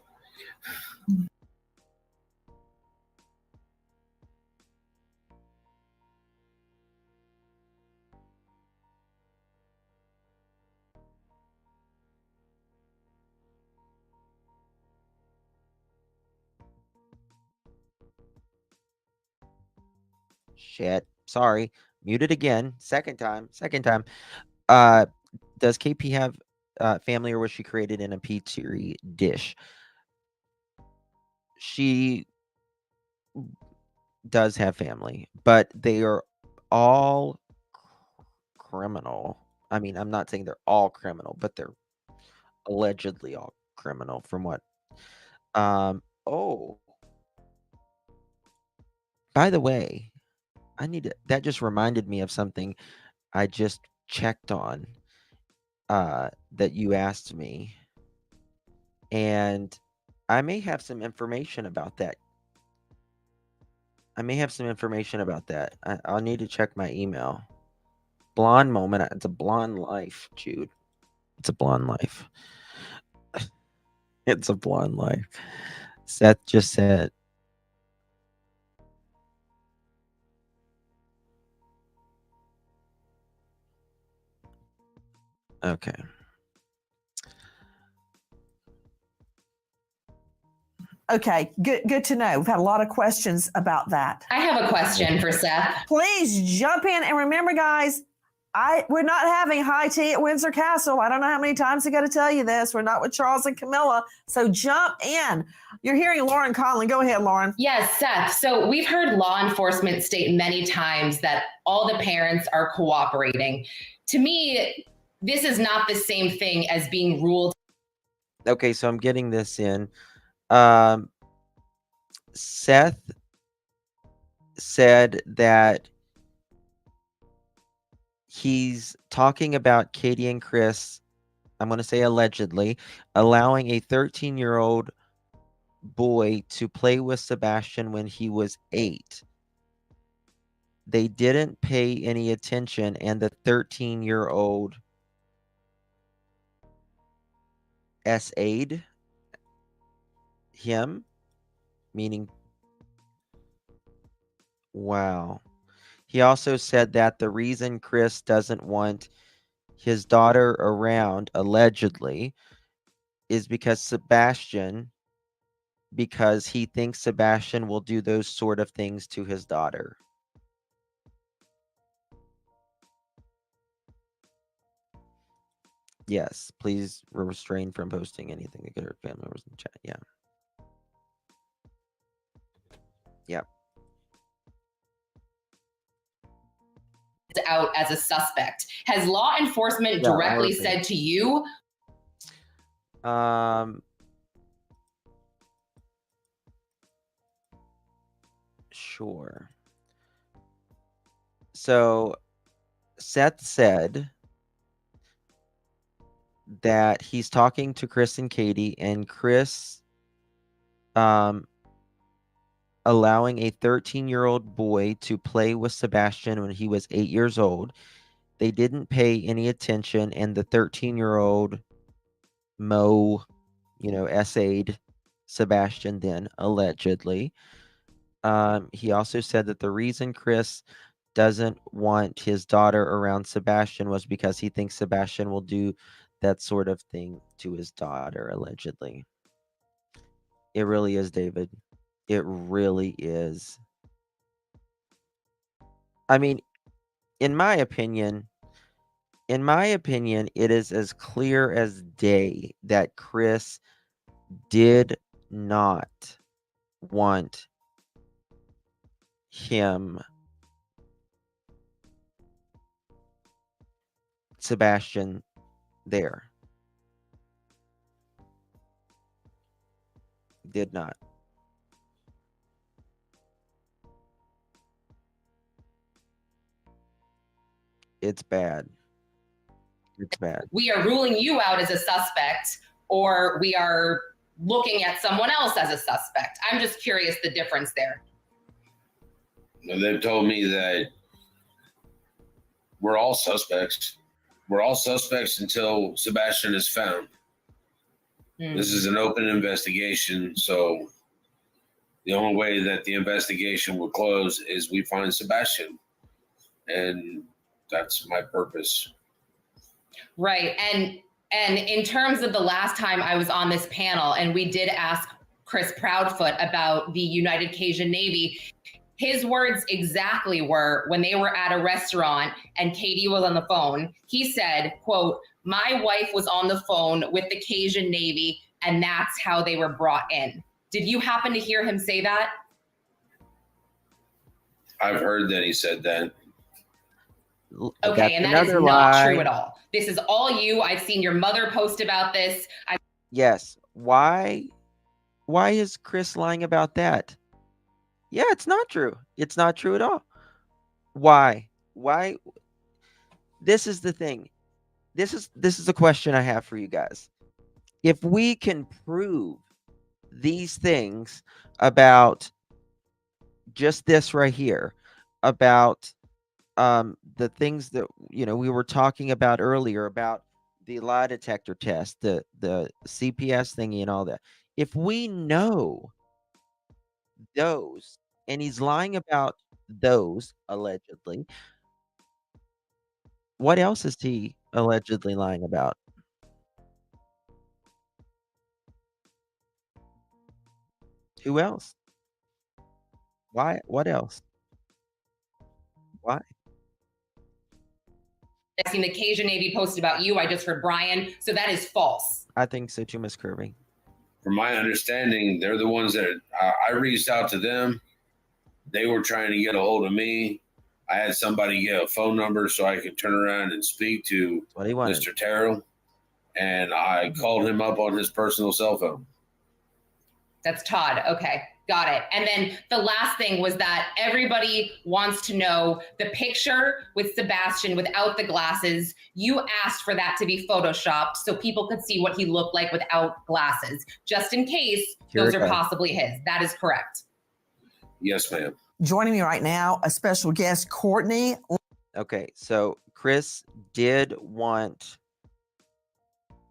Shit. Sorry. Muted again. Second time. Does KP have family, or was she created in a petri dish? she does have family, but they are all criminal. I mean, I'm not saying they're all criminal, but they're allegedly all criminal from what oh, by the way, that just reminded me of something I just checked on that you asked me, and I may have some information about that. I'll need to check my email. Blonde moment. It's a blonde life, Jude. It's a blonde life. It's a blonde life. Seth just said. Okay. Okay, good to know. We've had a lot of questions about that. I have a question for Seth. Please jump in. And remember, guys, we're not having high tea at Windsor Castle. I don't know how many times I got to tell you this. We're not with Charles and Camilla. So jump in. You're hearing Lauren Conlon. Go ahead, Lauren. Yes, Seth. So we've heard law enforcement state many times that all the parents are cooperating. To me, this is not the same thing as being ruled. Okay, so I'm getting this in. Seth said that he's talking about Katie and Chris, I'm going to say allegedly, allowing a 13-year-old boy to play with Sebastian when he was 8. They didn't pay any attention, and the 13-year-old SA'd him, meaning, wow. He also said that the reason Chris doesn't want his daughter around, allegedly, is because he thinks Sebastian will do those sort of things to his daughter. Yes, please refrain from posting anything that could hurt family members in the chat. Yeah. Yep. Out as a suspect. Has law enforcement directly said to you? Sure. So Seth said that he's talking to Chris and Katie, and Chris allowing a 13-year-old boy to play with Sebastian when he was 8 years old. They didn't pay any attention, and the 13-year-old SA'd Sebastian then, allegedly. He also said that the reason Chris doesn't want his daughter around Sebastian was because he thinks Sebastian will do that sort of thing to his daughter, allegedly. It really is, David. It really is. I mean, in my opinion, it is as clear as day that Chris did not want Sebastian there. Did not. It's bad. It's bad. We are ruling you out as a suspect, or we are looking at someone else as a suspect. I'm just curious the difference there. They've told me that we're all suspects. We're all suspects until Sebastian is found. This is an open investigation, so the only way that the investigation will close is we find Sebastian. And that's my purpose. Right. And in terms of the last time I was on this panel, and we did ask Chris Proudfoot about the United Cajun Navy, his words exactly were, when they were at a restaurant and Katie was on the phone, he said, quote, "My wife was on the phone with the Cajun Navy, and that's how they were brought in." Did you happen to hear him say that? I've heard that he said that. Okay, and that is another not lie. true at all. This is all you. I've seen your mother post about this. Yes. Why is Chris lying about that? Yeah, it's not true. It's not true at all. Why? This is the thing. This is a question I have for you guys. If we can prove these things about just this right here, about the things that we were talking about earlier, about the lie detector test, the CPS thingy and all that. If we know those, and he's lying about those allegedly, what else is he allegedly lying about? Who else? Why? What else? Why? I've seen the Cajun Navy post about you. I just heard Brian. So that is false. I think so too, Miss Kirby. From my understanding, they're the ones that I reached out to them. They were trying to get a hold of me. I had somebody get a phone number so I could turn around and speak to Mr. Terrell. And I called him up on his personal cell phone. That's Todd. Okay, got it. And then the last thing was that everybody wants to know the picture with Sebastian without the glasses. You asked for that to be photoshopped so people could see what he looked like without glasses, just in case those are possibly his. That is correct. Yes, ma'am. Joining me right now, a special guest, Courtney. Okay, so Chris did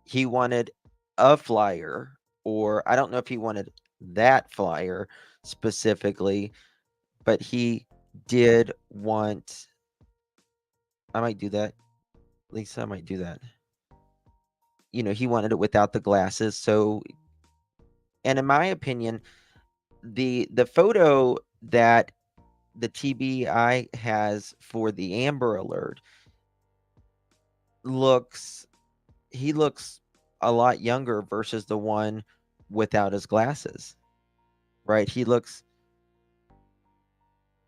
he wanted a flyer, or I don't know if he wanted that flyer specifically, but he did want, I might do that. Lisa, I might do that. He wanted it without the glasses. So, and in my opinion, the photo that the TBI has for the Amber Alert he looks a lot younger versus the one without his glasses, right? He looks,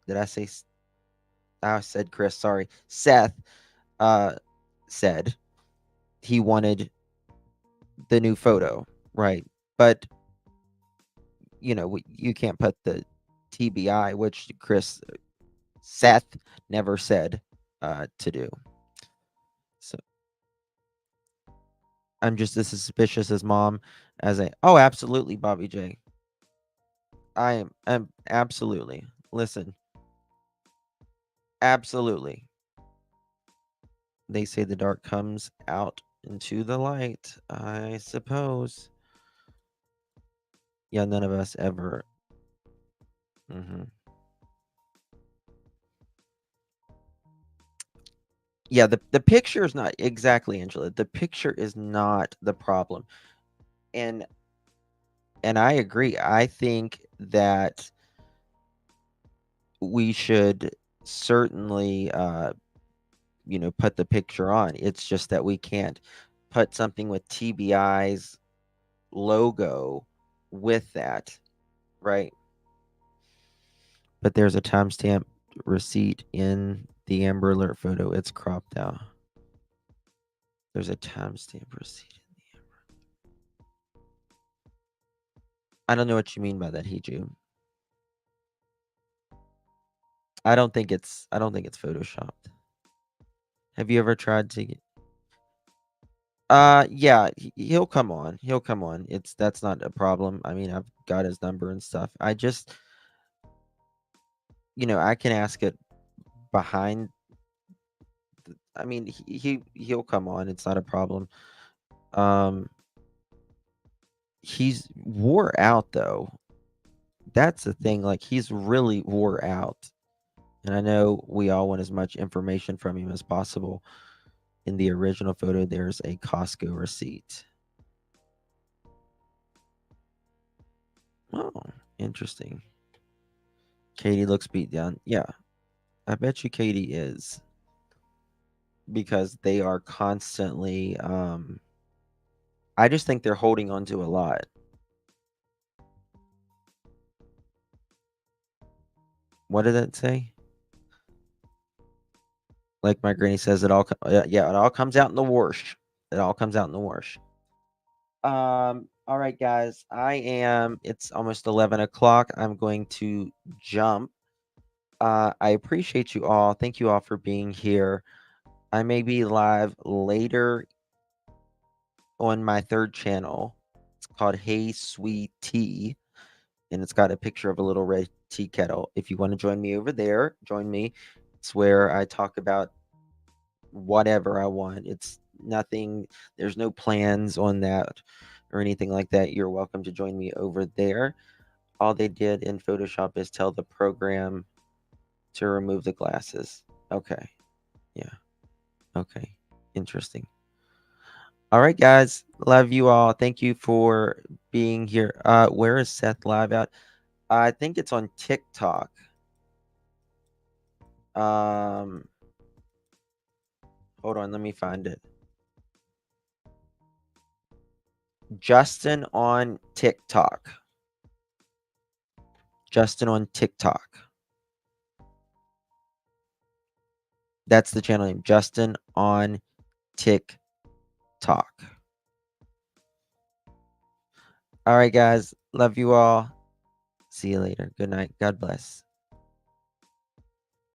did I say, I said Chris, sorry. Seth said he wanted the new photo, right? But, you can't put the TBI, which Seth never said to do. So I'm just as suspicious as Mom oh, absolutely, Bobby J. I'm absolutely. Listen. Absolutely. They say the dark comes out into the light, I suppose. Yeah, none of us ever. Yeah, the picture is not exactly, Angela. The picture is not the problem. And I agree. I think that we should certainly put the picture on. It's just that we can't put something with TBI's logo with that, right? But there's a timestamp receipt in the Amber Alert photo. It's cropped out. There's a timestamp receipt in the Amber. I don't know what you mean by that, Hiju. I don't think it's photoshopped. Have you ever tried to get? Yeah, he'll come on. He'll come on. That's not a problem. I mean, I've got his number and stuff. I just, I can ask it behind. I mean, he'll come on. It's not a problem. He's wore out though. That's the thing. Like, he's really wore out, and I know we all want as much information from him as possible. In the original photo, there's a Costco receipt. Oh, interesting. Katie looks beat down. Yeah, I bet you Katie is. Because they are constantly, I just think they're holding on to a lot. What did it say? Like my granny says, it all yeah, it all comes out in the wash. It all comes out in the wash. All right, guys. It's almost 11 o'clock. I'm going to jump. I appreciate you all. Thank you all for being here. I may be live later on my third channel. It's called Hey Sweet Tea, and it's got a picture of a little red tea kettle. If you want to join me over there, join me. It's where I talk about whatever I want. It's nothing, there's no plans on that or anything like that. You're welcome to join me over there. All they did in Photoshop is tell the program to remove the glasses. Okay. Yeah. Okay. Interesting. All right, guys. Love you all. Thank you for being here. Where is Seth live at? I think it's on TikTok. Hold on, let me find it. Justin on TikTok. Justin on TikTok. That's the channel name. Justin on TikTok. All right, guys. Love you all. See you later. Good night. God bless.